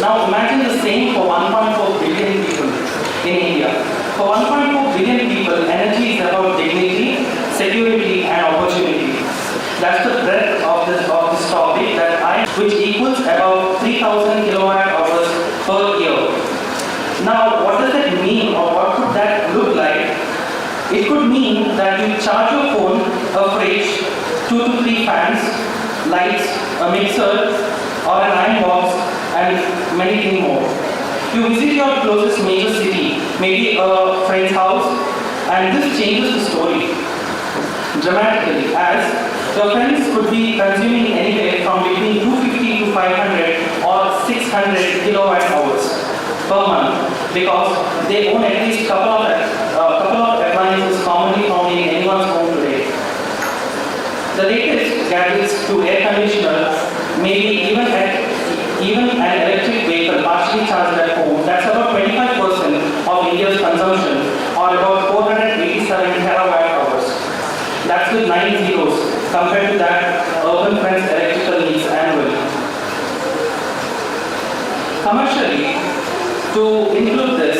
S6: Now imagine the same for 1.4 billion people in India. For 1.4 billion people, energy is about dignity, security and opportunity. That's the breadth of this topic which equals about 3,000 kilowatt hours per year. Now what does that mean, or what could that look like? It could mean that you charge your phone, a fridge, 2 to 3 fans, lights, a mixer or an iron box and many things more. You visit your closest major city, maybe a friend's house, and this changes the story dramatically, as your friends could be consuming anywhere from between 250 to 500 or 600 kilowatt hours per month, because they own at least couple of appliances commonly found in anyone's home today. The latest gadgets to air conditioner, maybe even an electric vehicle partially charged at home, that's about 25% of India's consumption, or about 487 terawatt hours. That's with 9 zeros compared to that urban friends' electrical needs annually. Commercially, to include this,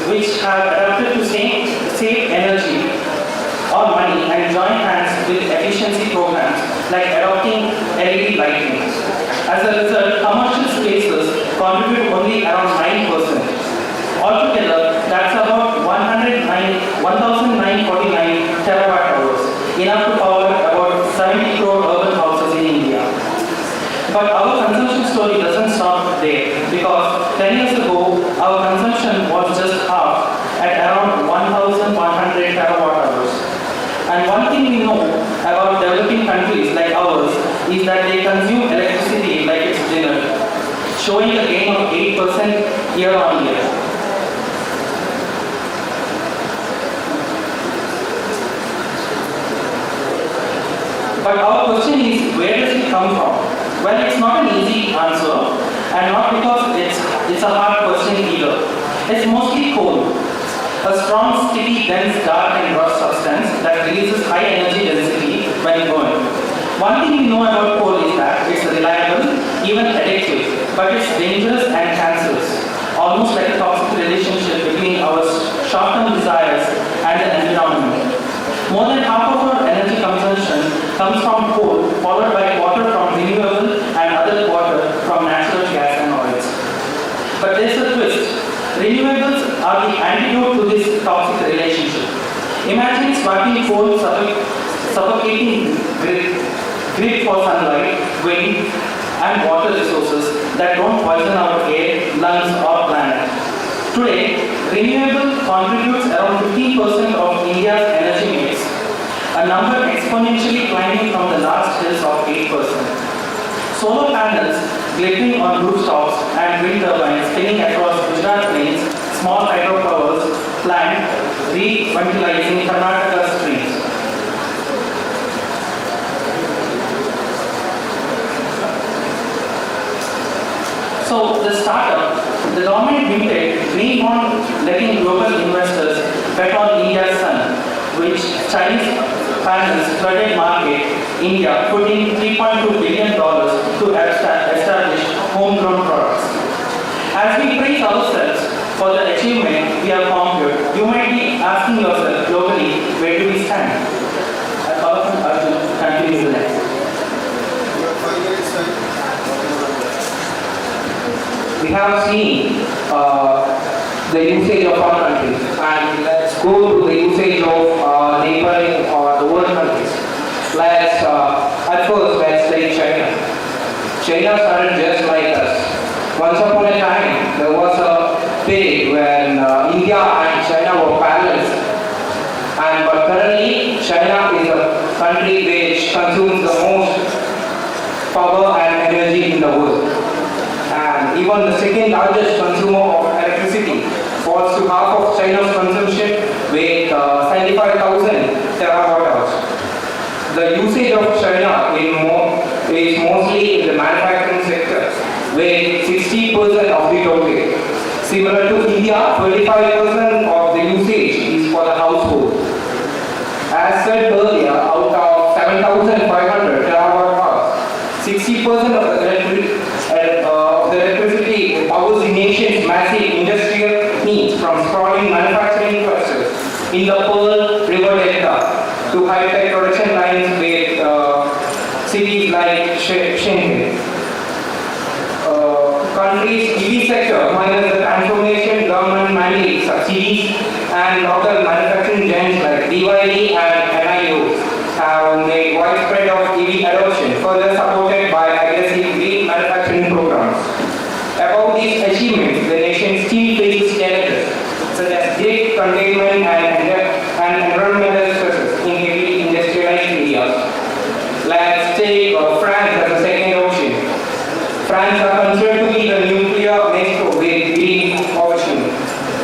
S6: which have adapted to save energy or money and join hands with efficiency programs like adopting LED lighting. As a result, commercial spaces contribute only around 9%. Altogether, that's about 1,949 terawatt hours, enough to power about 70 crore urban houses in India. But our consumption story doesn't stop there, because 10 years ago, our consumption was just half, at around 1,100 terawatt hours. And one thing we know about developing countries like ours is that they consume electricity like it's dinner, showing a gain of 8% year on year. But our question is, where does it come from? Well, it's not an easy answer, and not because it's a hard question either. It's mostly coal, a strong, sticky, dense, dark and rough substance that releases high energy density when burned. One thing we know about coal is that it's reliable, even addictive, but it's dangerous and cancerous, almost like a toxic relationship between our short-term desires and the environment. More than half of our energy consumption comes from coal, followed by water from renewable and other water from natural gas and oils. But there's a twist. Renewables are the antidote to this toxic relationship. Imagine swapping coal, suffocating grid for sunlight, wind and water resources that don't poison our air, lungs or planet. Today, renewable contributes around 15% of India's energy mix, a number exponentially climbing from the last hills of 8%. Solar panels glittering on rooftops and wind turbines spinning across Gujarat plains, small hydropower plant revitalizing Karnataka streams. So the startup, the government hinted green bond letting global investors bet on India's sun, which Chinese panels flooded market India, putting $3.2 billion to establish homegrown products. As we praise ourselves for the achievement we have conquered, you might be asking yourself globally, where do we stand? I'll call upon Arjun to continue the next.
S7: We have seen the usage of our countries, and let's go to the usage of neighboring or the world countries. At first, let's take China. China started just like us. Once upon a time, there was a period when India and China were parallel. But currently, China is a country which consumes the most power and energy in the world. And even the second largest consumer of electricity falls to half of China's consumption with 75,000 terawatt hours. The usage of China is mostly in the manufacturing sector, with 60% of the total. Similar to India, 25% of the usage is for the household. As said earlier, out of 7,500 terawatt hours, 60% of the electricity
S14: country's EV sector, minus the transformation, government mandate subsidies, and local manufacturing giants like BYD and NIO have made widespread of EV adoption, further supported by aggressive green manufacturing programs. Above these achievements, the nation still faces challenges such as grid containment and environmental stresses in heavily industrialized areas. Let's take France as a second option. France are considered to be the nuclear maestro with green option.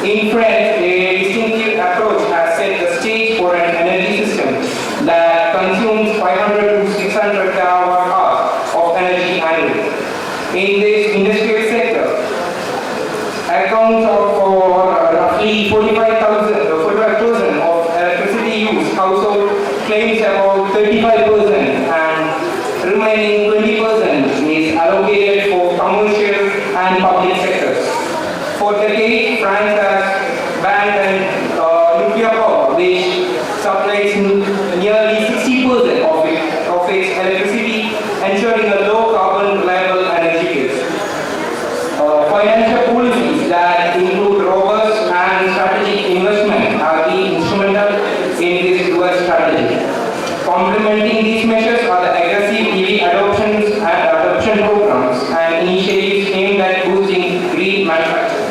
S14: In France, a distinctive approach has set the stage for an energy system that consumes 500 to 600 terawatt hours of energy annually. In this industrial sector, accounts for roughly 45,000 of electricity use. Household claims about 35% and remaining 20% is allocated for commercial and public sectors. For decades, France has banned nuclear power, which supplies nearly 60% of its electricity, ensuring a low carbon reliable energy base. Financial policies that include robust and strategic investment are the instrumental in this dual strategy. Complementing these measures are the aggressive EV adoption programs and initiatives aimed at boosting green manufacturing.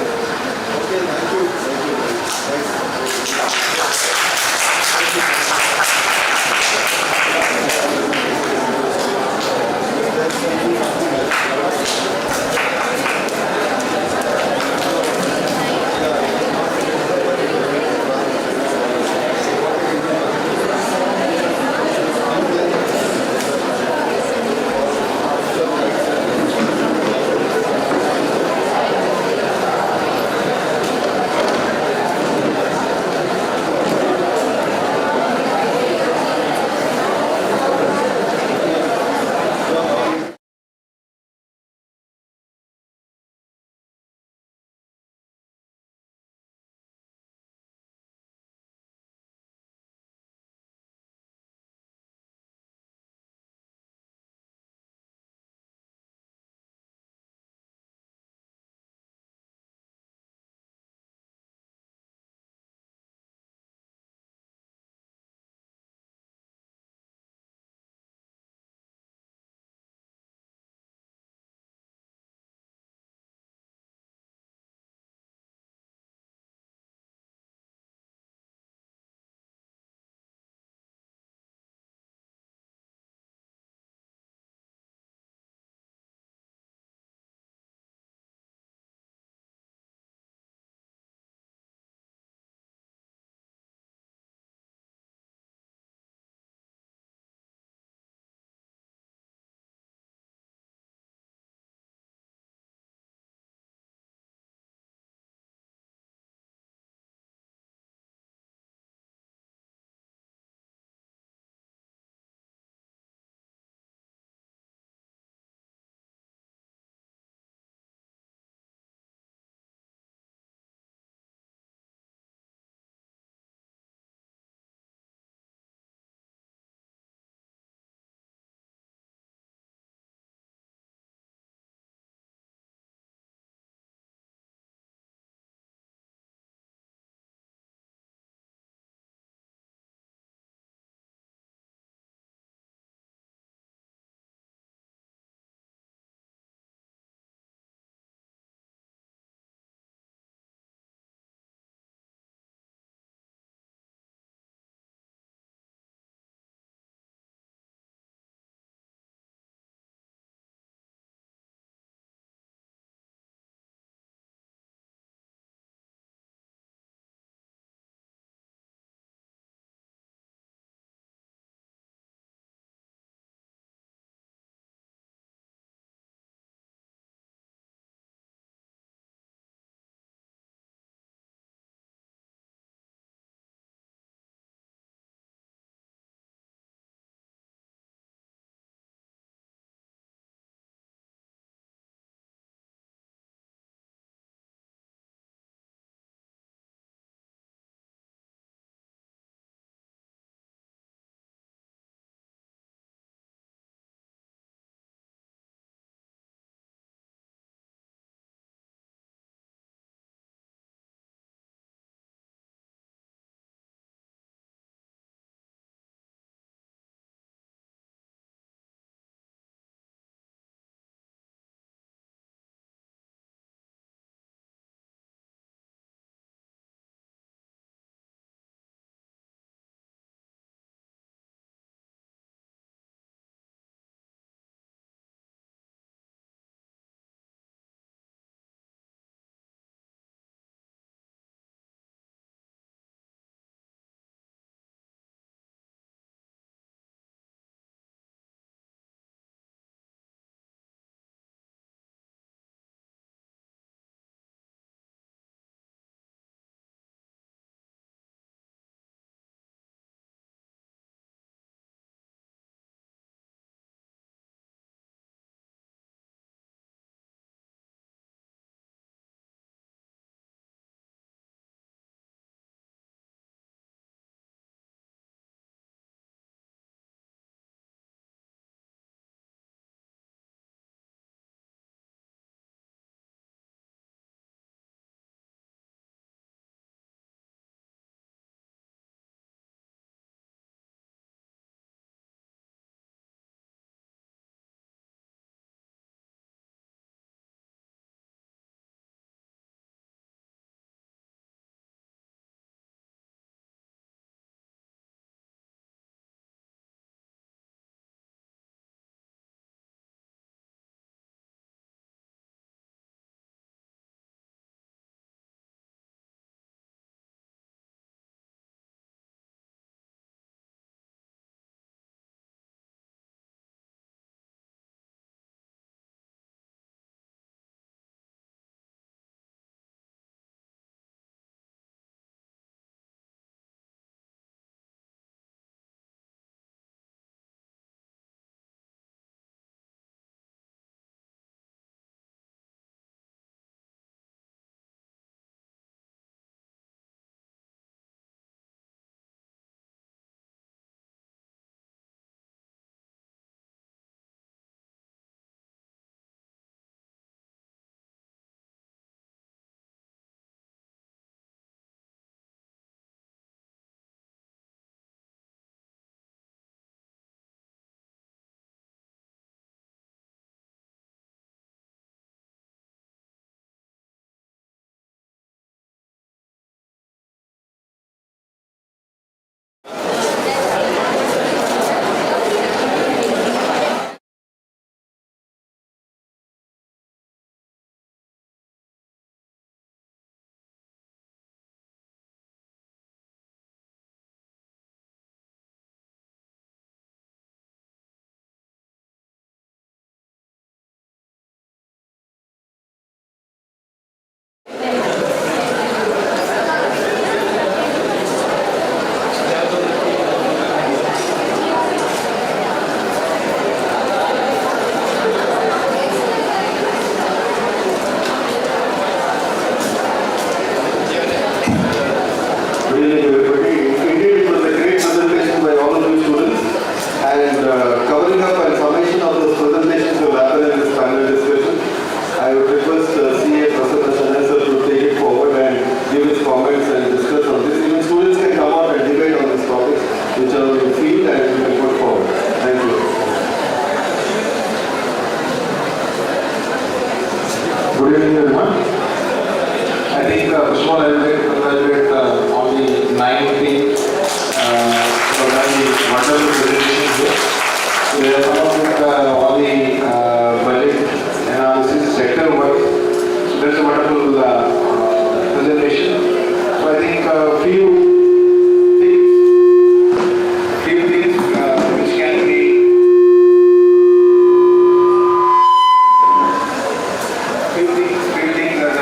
S3: first of all, I would like to congratulate all the 9 teams for the wonderful presentation here. So they have come up with all the budget analysis sector-wise. So that's a wonderful presentation. So I think few things which can be few things that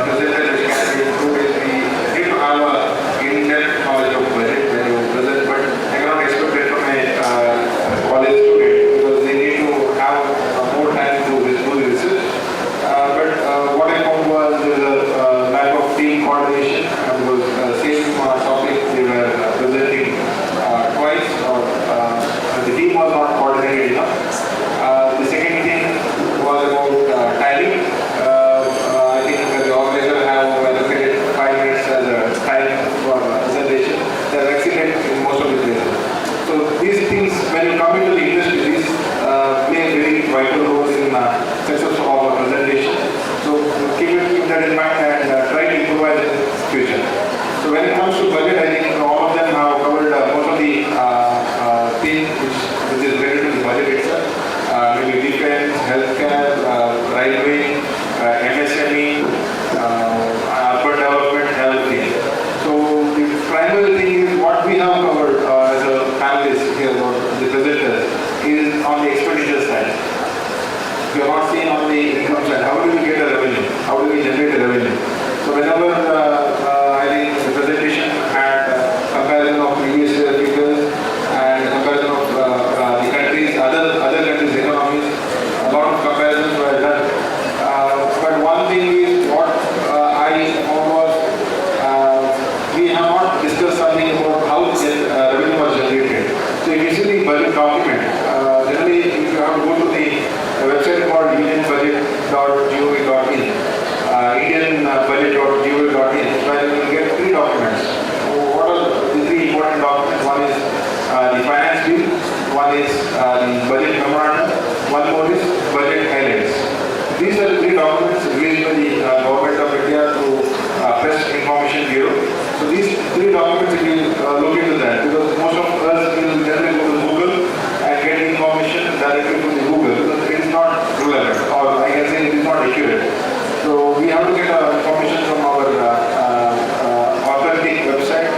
S3: presented which can be improved is we need to have a in-depth knowledge of budget when you present, but I cannot expect it from a college student because they need to have more time to do the research. But what I found was there was a lack of team coordination and was same topic they were presenting twice or the team was not coordinated enough. The second thing was about timing. I think the organizer have allocated 5 minutes as a time for presentation. They have exceeded in most of the places. So these things, when you come into the industry, these play a very vital role in success of our presentation. So keep that in mind and try to improvise in the future. So when it comes to budget, I think all of them have covered most of the themes which is related to the budget itself. Maybe defense, healthcare, railway, MSME, urban development, everything. So the primary thing is what we have covered as a panelist here or the presenters is on the expenditure side. We are not seeing on the income side. How do we get a revenue? How do we generate a revenue? So whenever I think the presentation had comparison of previous year figures and comparison of the countries, other countries' economies, a lot of comparisons were done. But one thing is what I found was we have not discussed something about how revenue was generated. So if you see the budget document, generally if you have to go to the website called unionbudget.gov.in, indianbudget.gov.in, where you will get 3 documents. What are the 3 important documents? One is the finance bill, one is the budget memorandum, one more is budget highlights. These are the 3 documents released by the Government of India through Press Information Bureau. So these 3 documents, if you look into that, because most of us will generally go to Google and get information directly from the Google because it is not relevant, or I can say it is not accurate. So we have to get information from our authentic website,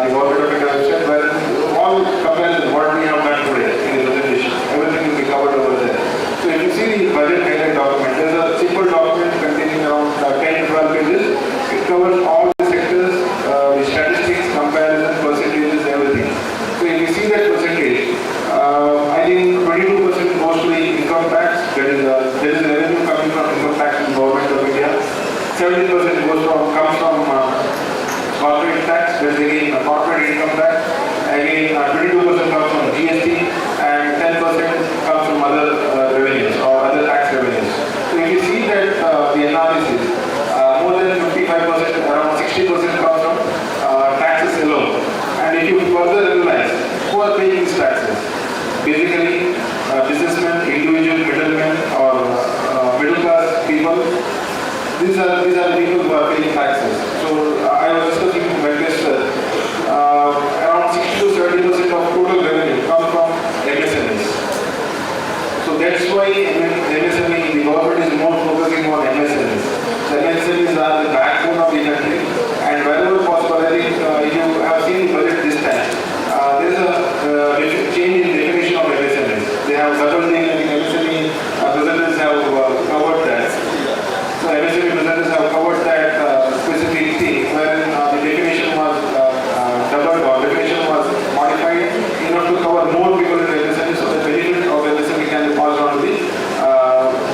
S3: the Government of India website, where all comparison what we have done today in the presentation, everything will be covered over there. So if you see the budget highlight document, there is a simple document containing around 10 to 12 pages. It covers all the sectors, the statistics, comparison, percentages, everything. So if you see that percentage, I think 22% goes to the income tax. There is revenue coming from income tax in Government of India. 70% comes from corporate tax. There is again corporate income tax. Again 22% comes from GST and 10% comes from other revenues or other tax revenues. So if you see that the analysis, more than 55%, around 60% comes from taxes alone. And if you further analyze, who are paying these taxes? Basically, businessmen, individual middlemen, or middle class people. These are the people who are paying taxes. So I was discussing with my guest, around 60 to 70% of total revenue comes from MSMEs. So that's why MSME, the government is more focusing on MSMEs. The MSMEs are the backbone of the country, and wherever possible, I think if you have seen the budget this time, there is a change in definition of MSMEs. They have double the MSME presenters have covered that. So MSME presenters have covered that specific thing, wherein the definition was doubled or definition was modified in order to cover more people in the MSME, so the benefit of MSME can be passed on to the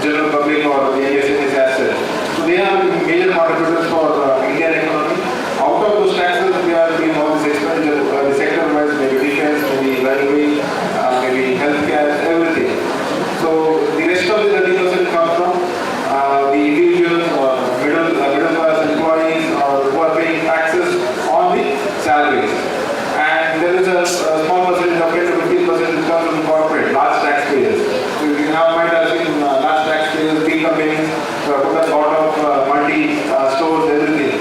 S3: general public or the MSMEs as such. So they are major contributors for Indian economy. Out of those taxes, we are doing all this expenditure, the sector-wise, maybe defense, maybe railway, maybe healthcare, everything. So the rest of the 30% comes from the individuals or middle class employees or who are paying taxes on the salaries. And there is a small percentage of 10 to 15% which comes from corporate, large taxpayers. So you might have seen large taxpayers, big companies, put a lot of multi stores, everything.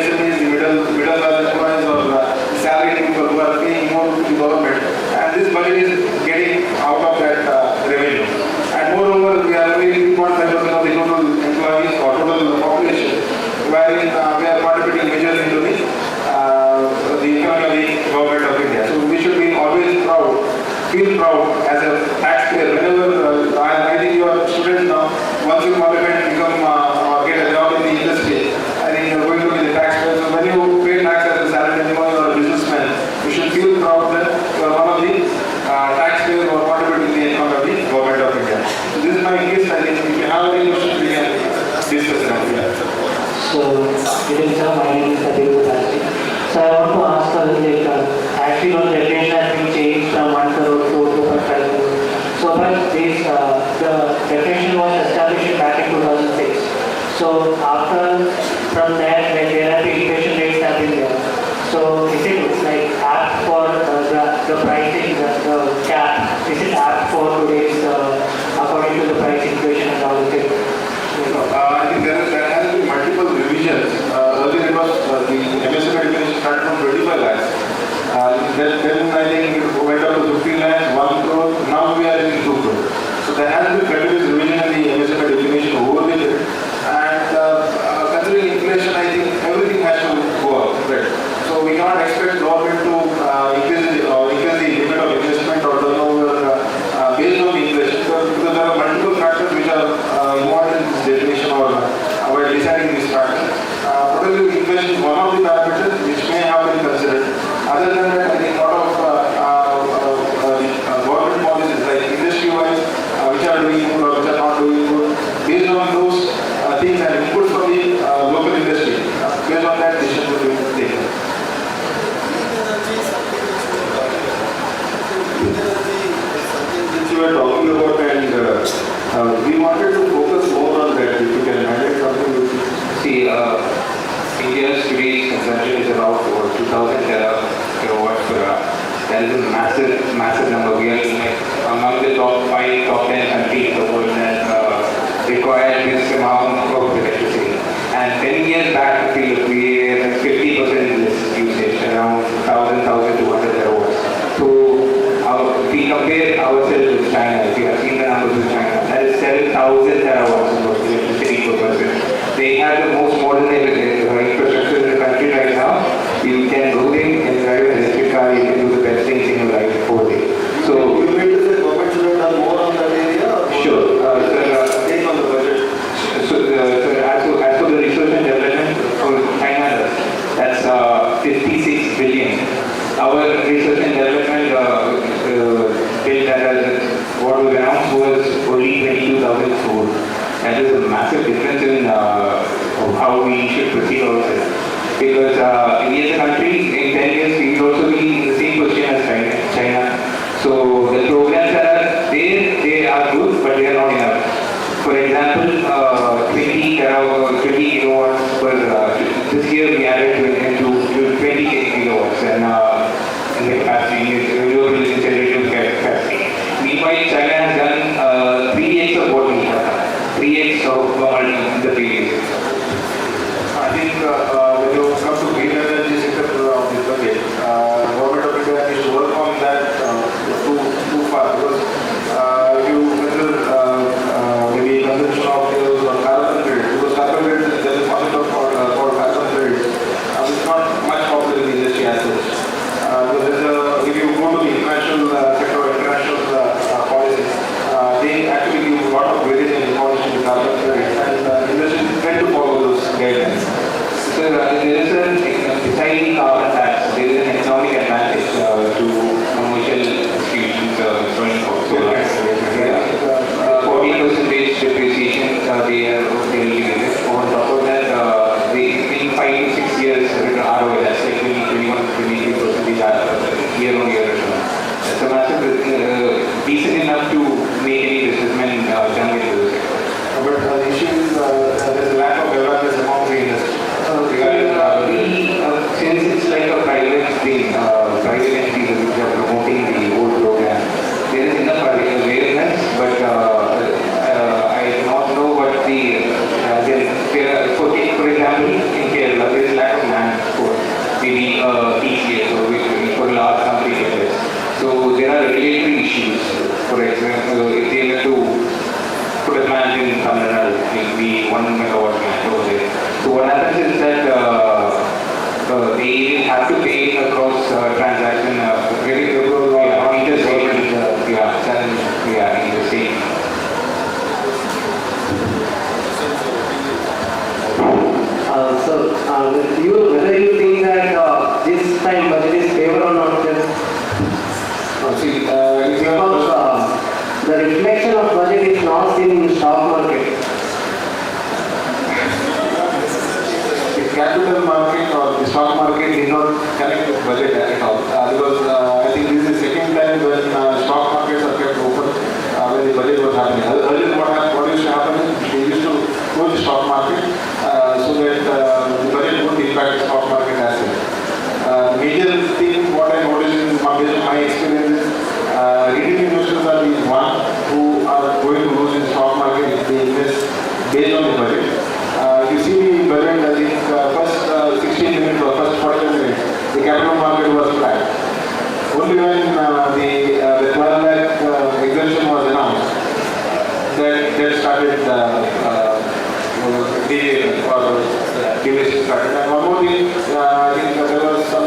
S3: MSMEs, the middle class employees or salaried people who are paying more to the government, and this budget is getting out of that revenue. And moreover, we are only 3.5% of the total employees or total population, wherein we are contributing majorly into the economy of the government of India. So we should be always proud, feel proud as a taxpayer. Whenever I think you are students now, once you qualify and become or get a job in the industry, I think you are going to be the taxpayer. So when you pay tax as a salaried employee or a businessman, you should feel proud that you are one of the taxpayers who are contributing to the economy of the government of India. So this is my case. I think if you have any questions, we can discuss now.
S15: So, it is my name is Raghavendra. So I want to ask actually the definition has been changed from 1 crore to 2.5 crore. So but this, the definition was established back in 2006. So after, from there, when there have been inflation rates have been there. So is it like apt for the pricing, the cap, is it apt for today's, according to the price inflation and all of it?
S3: I think there has been multiple revisions. Earlier it was the MSME definition started from 25 lakhs. Then I think it went up to 15 lakhs, 1 crore. Now we are in 2 crore. So there has been continuous revision in the MSME definition over the year. And considering inflation, I think everything has to go up. Right? So we cannot expect government to increase the limit of investment or turnover based on the inflation, because there are multiple factors which are involved in this definition or while deciding this factor. Probably inflation is one of the parameters which may have been considered. Other than that, I think a lot of government policies like industry-wise, which are doing good or which are not doing good, based on those things and input from the local industry, based on that decision will be taken.
S4: You were talking about, and we wanted to focus more on that. If you can highlight something.
S14: See, India's today's consumption is about 2,000 kilowatts per hour. That is a massive number. We are like among the top 5, top 10 countries in the world that require this amount of electricity. And 10 years back, we had 50% less usage, around 1,200 terawatts. So we compare ourselves with China. If you have seen the numbers with China, that is 7,000 terawatts of electricity per person. They have the most modern infrastructure in the country right now. You can go in and drive an electric car, you can do the best things in your life for it. So
S4: you mean to say government should have done more on that area?
S14: Sure.
S4: Based on the budget.
S14: As for the research and development, China does. That's 56 billion. Our research and development bill that what was announced was only 22,000 crore. That is a massive difference in how we should proceed ourselves. Because India as a country, in 10 years, we will also be in the same position as China. So the programs that are there, they are good, but they are not enough. For example, 20 gigawatts per, this year we added to 20 gigawatts and in the capacity, renewable generative capacity. Meanwhile, China has done 3x of what we have. 3x of the previous.
S3: I think when you come to green energy sector of this budget, government of India needs to work on that too far, because if you consider maybe consumption of fuels or carbon credits, because carbon credits, there is a concept of called carbon credits, which is not much popular in the industry as such. Because if you go to the international sector or international policies, they actually give a lot of weightage and policy to carbon credits, and industry tend to follow those guidelines.
S14: So there is besides carbon tax, there is an economic advantage to commercial institutions running for solar. 40% depreciation they will be given. On top of that, in 5 to 6 years ROI, that's like 23% year-on-year return. That's a massive, decent enough to make any businessman jump into this sector.
S3: But the issue is there is a lack of awareness among the industry.
S14: Since it's like a private thing, private entities which are promoting the whole program, there is enough awareness, but I do not know what the, for example, in Kerala, there is lack of land. 1 megawatt plant over there. So what happens is that they have to pay across transaction, interstate, interstate.
S7: Whether you think that this time budget is favor or not, just because the reflection of budget is not seen in the stock market.
S4: The capital market or the stock market did not connect with budget at all. Because I think this is the second time when stock markets are kept open when the budget was happening. Earlier what used to happen is they used to close the stock market so that the budget would impact the stock market as well. Major thing what I noticed in based on my experience is retail investors are the one who are going to lose in stock market if they invest based on the budget. You see the budget, I think first 16 minutes or first 45 minutes, the capital market was flat. Only when the 12 lakh exemption was announced, that started deviation started. And one more thing, I think there was some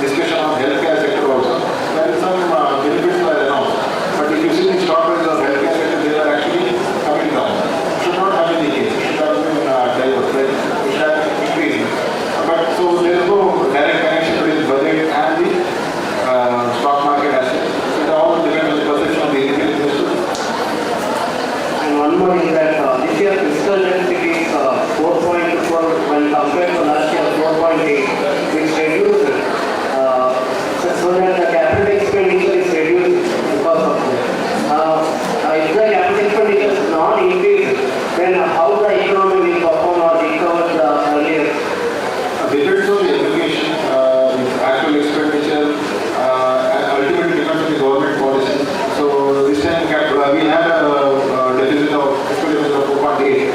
S4: discussion on healthcare sector also. There is some benefits were announced. But if you see the stock price of healthcare sector, they are actually coming down. Should not have been the case. It should have been diverse. It should have been increasing. But so there is no direct connection between budget and the stock market assets. So it all depends on the perception of the retail investor.
S7: And one more is that this year fiscal deficit is 4.4 when compared to last year 4.8, which reduced so that the capital expenditure is reduced because of that. If the capital expenditure is not increased, then how the economy will perform or recover earlier?
S4: Depends on the education, actual expenditure, and ultimately depends on the government policy. So this time we had a deficit of fiscal deficit of 4.8.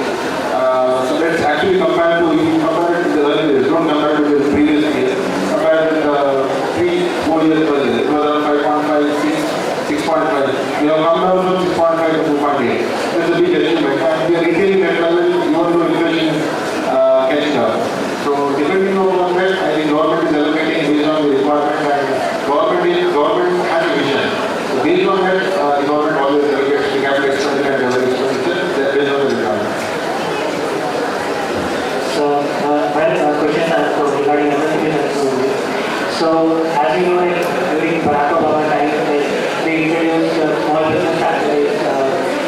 S4: So let's actually compare to the earlier years. Don't compare it with the previous year. Compare it with 3-4 years earlier. It was around 5.5, 6.5. We have come down from 6.5 to 4.8. That's a big achievement. And we are retaining that level even though inflation is catching up. So depending on that, I think government is allocating based on the requirement, and government has a vision. So based on that, the government always allocates the capital expenditure and other expenditure based on the requirement.
S15: So, my question is regarding MSME. So, as you know, during Barack Obama time, they introduced small business taxes,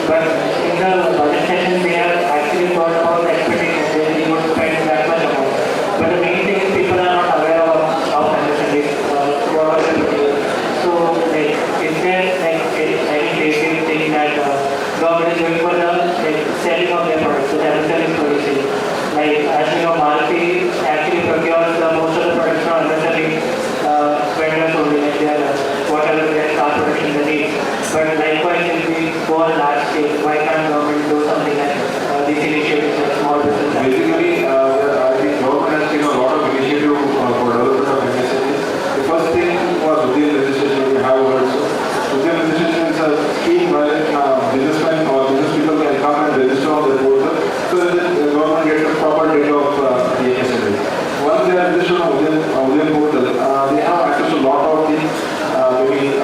S15: but in the budget session, they have actually thought about the expectations. They did not spend that much amount. But the main thing is people are not aware of MSMEs, what are they doing. So, like, is there any basic thing that government is doing for the selling of their products, so the MSME is producing? Like, as you know, Maruti actually procures most of the products from MSME vendors only, like their whatever their car production they need. But likewise, if we go on large scale, why can't government do something like these initiatives for small business?
S4: Basically, I think government has taken a lot of initiative for development of MSME. The first thing was Udyam registration. We have also. Udyam registration is a scheme where businessmen or business people can come and register on the portal so that the government gets a proper data of the MSME. Once they are registered on Udyam portal, they have access to a lot of things, maybe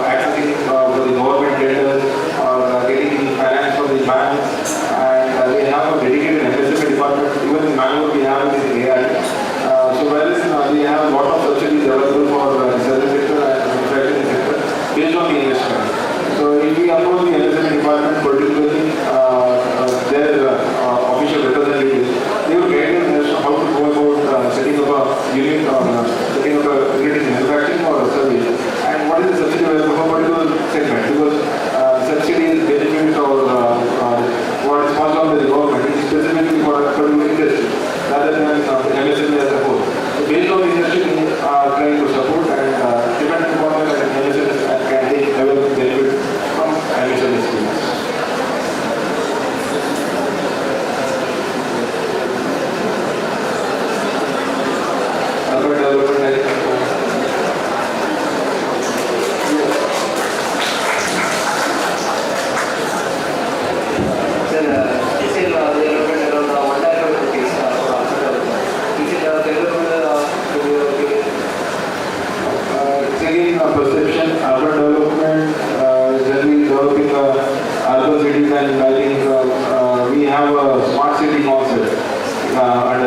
S4: accessing for the government data or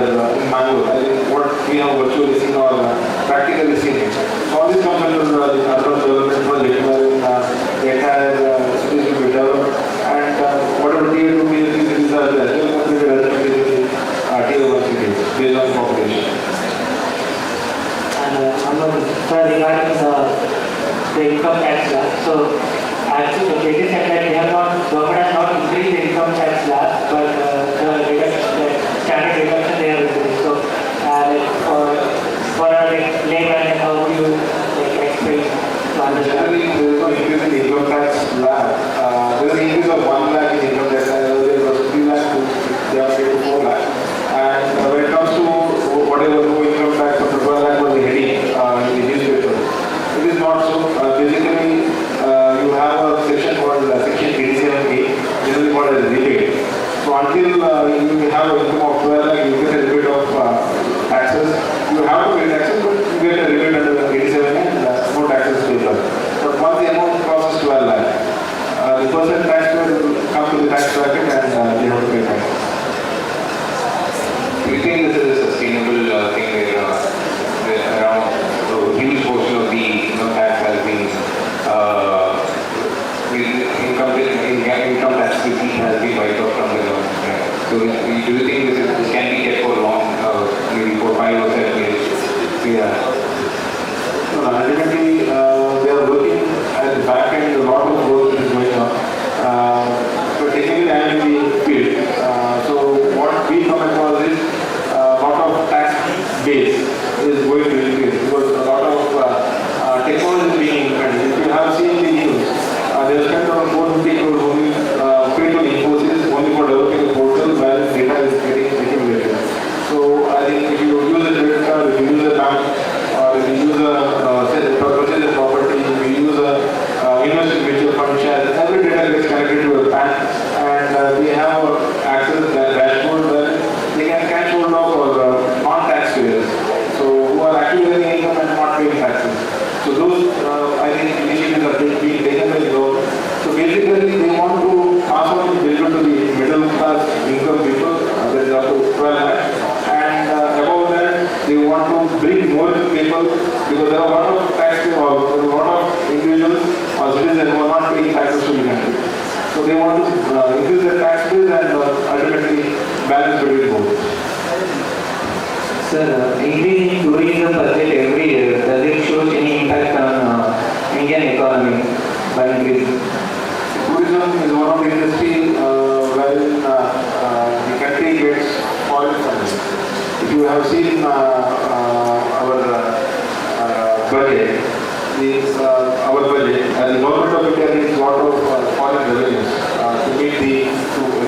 S3: in Mangalore. I think what we have virtually seen or practically seen. So all these comes under the urban development project wherein the entire cities will be developed and whatever tier 2 tier 3 cities are there, they will consider ultimately tier 1 cities based on population.
S15: And regarding the income tax slab, so actually the lady said that government has not increased the income tax slab, but the standard reduction they have increased. So for a layman, how do you explain to understand?
S3: Generally, there is no increase in income tax slab. There is an increase of 1 lakh in income tax slab. Earlier it was 3 lakh, they have paid to 4 lakh. And when it comes to whatever no income tax or 12 lakh was the heading in the newspaper, it is not so. Basically, you have a section called section 87A, generally called as rebate. So until you have an income of 12 lakh, you get a rebate of taxes. You have to pay taxes, but you get a rebate under 87A and no taxes payable. But once the amount crosses 12 lakh, the person taxpayer will come to the tax bracket and they have to pay tax.
S14: Do you think this is a sustainable thing where around a huge portion of the income tax has been income tax receipt has been wiped off from the government? So do you think this can be kept for long, maybe for 5 or 7 years?
S3: Yeah. So ultimately, they are working at the back end, a lot of work is going on. But technically, I am in the field. So what we come across is a lot of tax base is going to increase because a lot of technology is being implemented. If you have seen the news, they have spent around 450 crores only paid to Infosys only for developing a portal where data is getting accumulated. So I think if you use a credit card, if you use a bank, or if you use a purchase a property, if you use a invest in mutual fund shares, every data gets connected to a PAN and they have access to that dashboard where they can cash hold of for non-taxpayers. So who are actually earning income and not paying taxes. So those I think initiatives are being taken by the government. So basically they want to pass on the benefit to the middle class income people, that is up to 12 lakh. And above that, they want to bring more people because there are a lot of taxpayers or a lot of individuals or citizens who are not paying taxes to the country. So they want to increase their tax base and ultimately balance between both.
S15: Sir, increasing tourism budget every year, does it show any impact on Indian economy by increasing?
S3: Tourism is one of the industry wherein the country gets foreign funding. If you have seen our budget, our budget, as the government of India needs a lot of foreign revenues to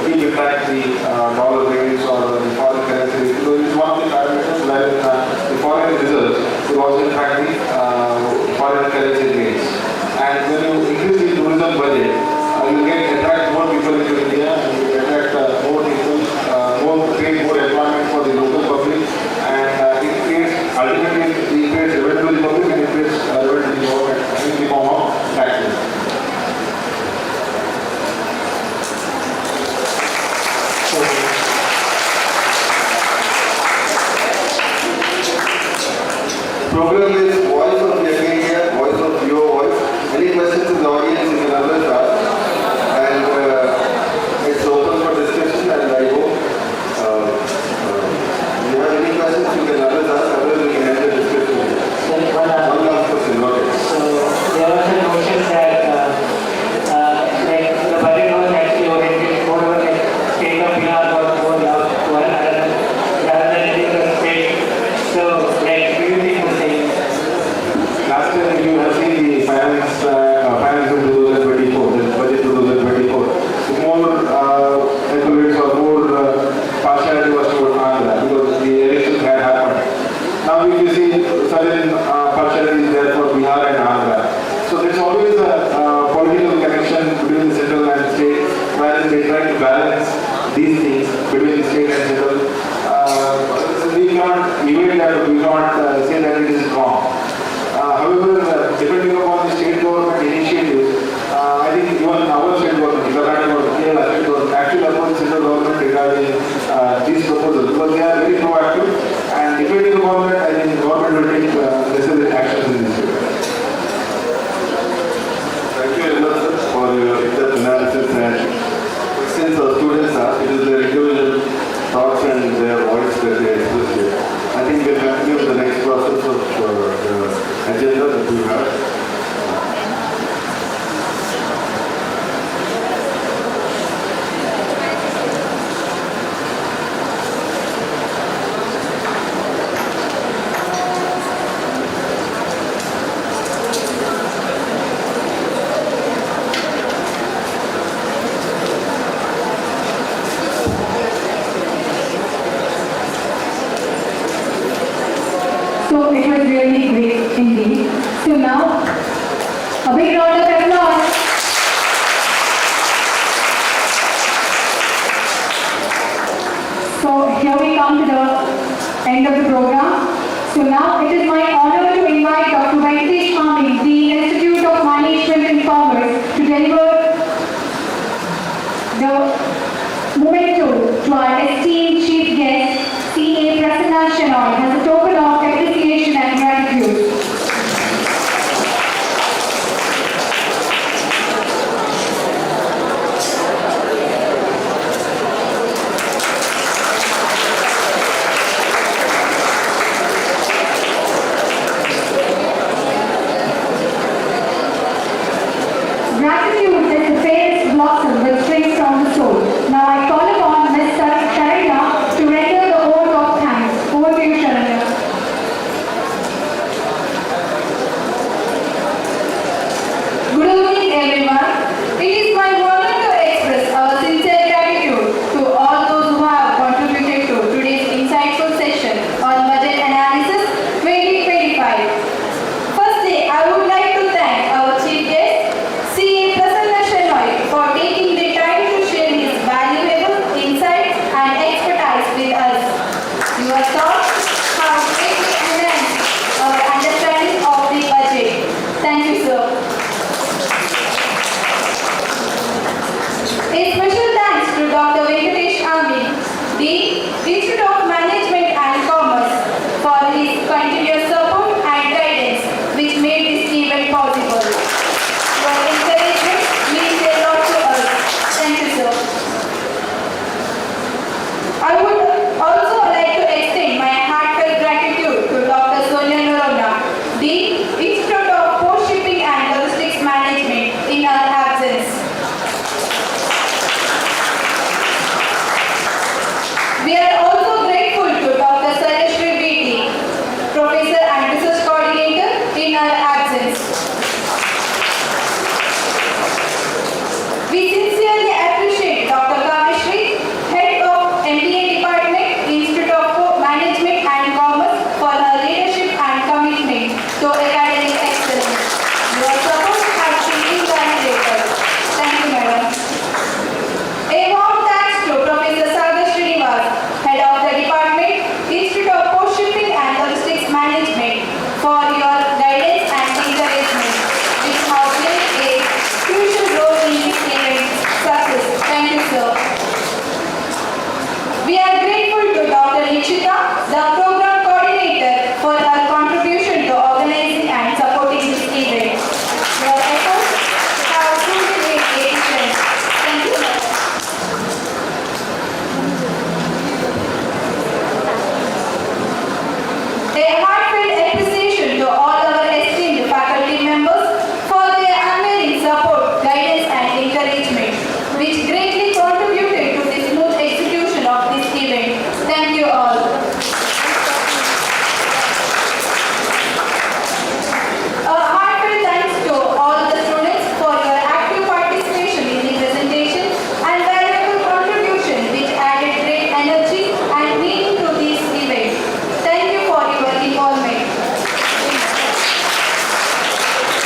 S3: keep intact the dollar rates or the foreign currency. So it is one of the parameters where the foreign reserves will also impact the foreign currency rates. And when you increase the tourism budget, you can attract more people into India and you can attract more people, create more employment for the local public, and it creates ultimately it creates revenue to the public and it creates revenue to the government in the form of taxes.
S4: Program is Voice of Young India, Voice of Your Voice. Any questions in the audience you can always ask. And it's open for discussion and I hope if you have any questions you can always ask, otherwise we can end the discussion. One last question, okay.
S15: So there was a notion that the budget was actually oriented more over state of Bihar or more rather than the state. So do you think the same?
S3: Last year, if you have seen the finance in 2024, the budget 2024, more accurate or more partiality was toward Andhra because the elections had happened. Now if you see certain partiality is there for Bihar and Andhra. So there's always a political connection between the central and state, whereas they try to balance these things between the state and central. We cannot evade that, we cannot say that it is wrong. However, depending upon the state government initiatives, I think even our state government, Karnataka or Kerala state government, actually approach the central government regarding these proposals because they are very proactive. government, I think government will take necessary actions in this area.
S4: Thank you very much, sir, for your in-depth analysis. And since our students are, it is their individual thoughts and their voice that they express here. I think we'll continue with the next process of the agenda that we have.
S1: So it was really great indeed. So now, a big round of applause. So here we come to the end of the program. So now it is my honor to invite Dr. Venkatesh Swami, the Institute of Management and Commerce, to deliver the memento to our esteemed chief guest, CA Prasanna Shenoy, as a token of appreciation and gratitude. Gratitude is the fairest blossom which springs from the soul. Now I call upon Ms. Sharanya to render the oath of thanks. Over to you, Sharanya. Good evening, everyone. It is my honor to express our sincere gratitude to all those who have contributed to today's insightful session on budget analysis 2025. Firstly, I would like to thank our chief guest, CA Prasanna Shenoy, for taking the time to share his valuable insights and expertise with us. Your thoughts have greatly enhanced our understanding of the budget. Thank you, sir. A special thanks to Dr. Venkatesh Swami, the Institute of Management and Commerce, for his continuous support and guidance which made this event possible. Your encouragement means a lot to us. Thank you, sir. I would also like to extend my heartfelt gratitude to Dr. the Institute of Post Shipping and Logistics Management in our absence. We are also grateful to Dr. Professor and Research Coordinator in our absence. We sincerely appreciate Dr. Kaveshri, Head of MBA Department, Institute of Management and Commerce, for her leadership and commitment to academic excellence. Your support has been invaluable. Thank you, madam. A warm thanks to Professor Srinivas, Head of the Department, Institute of Post Shipping and Logistics Management, for your guidance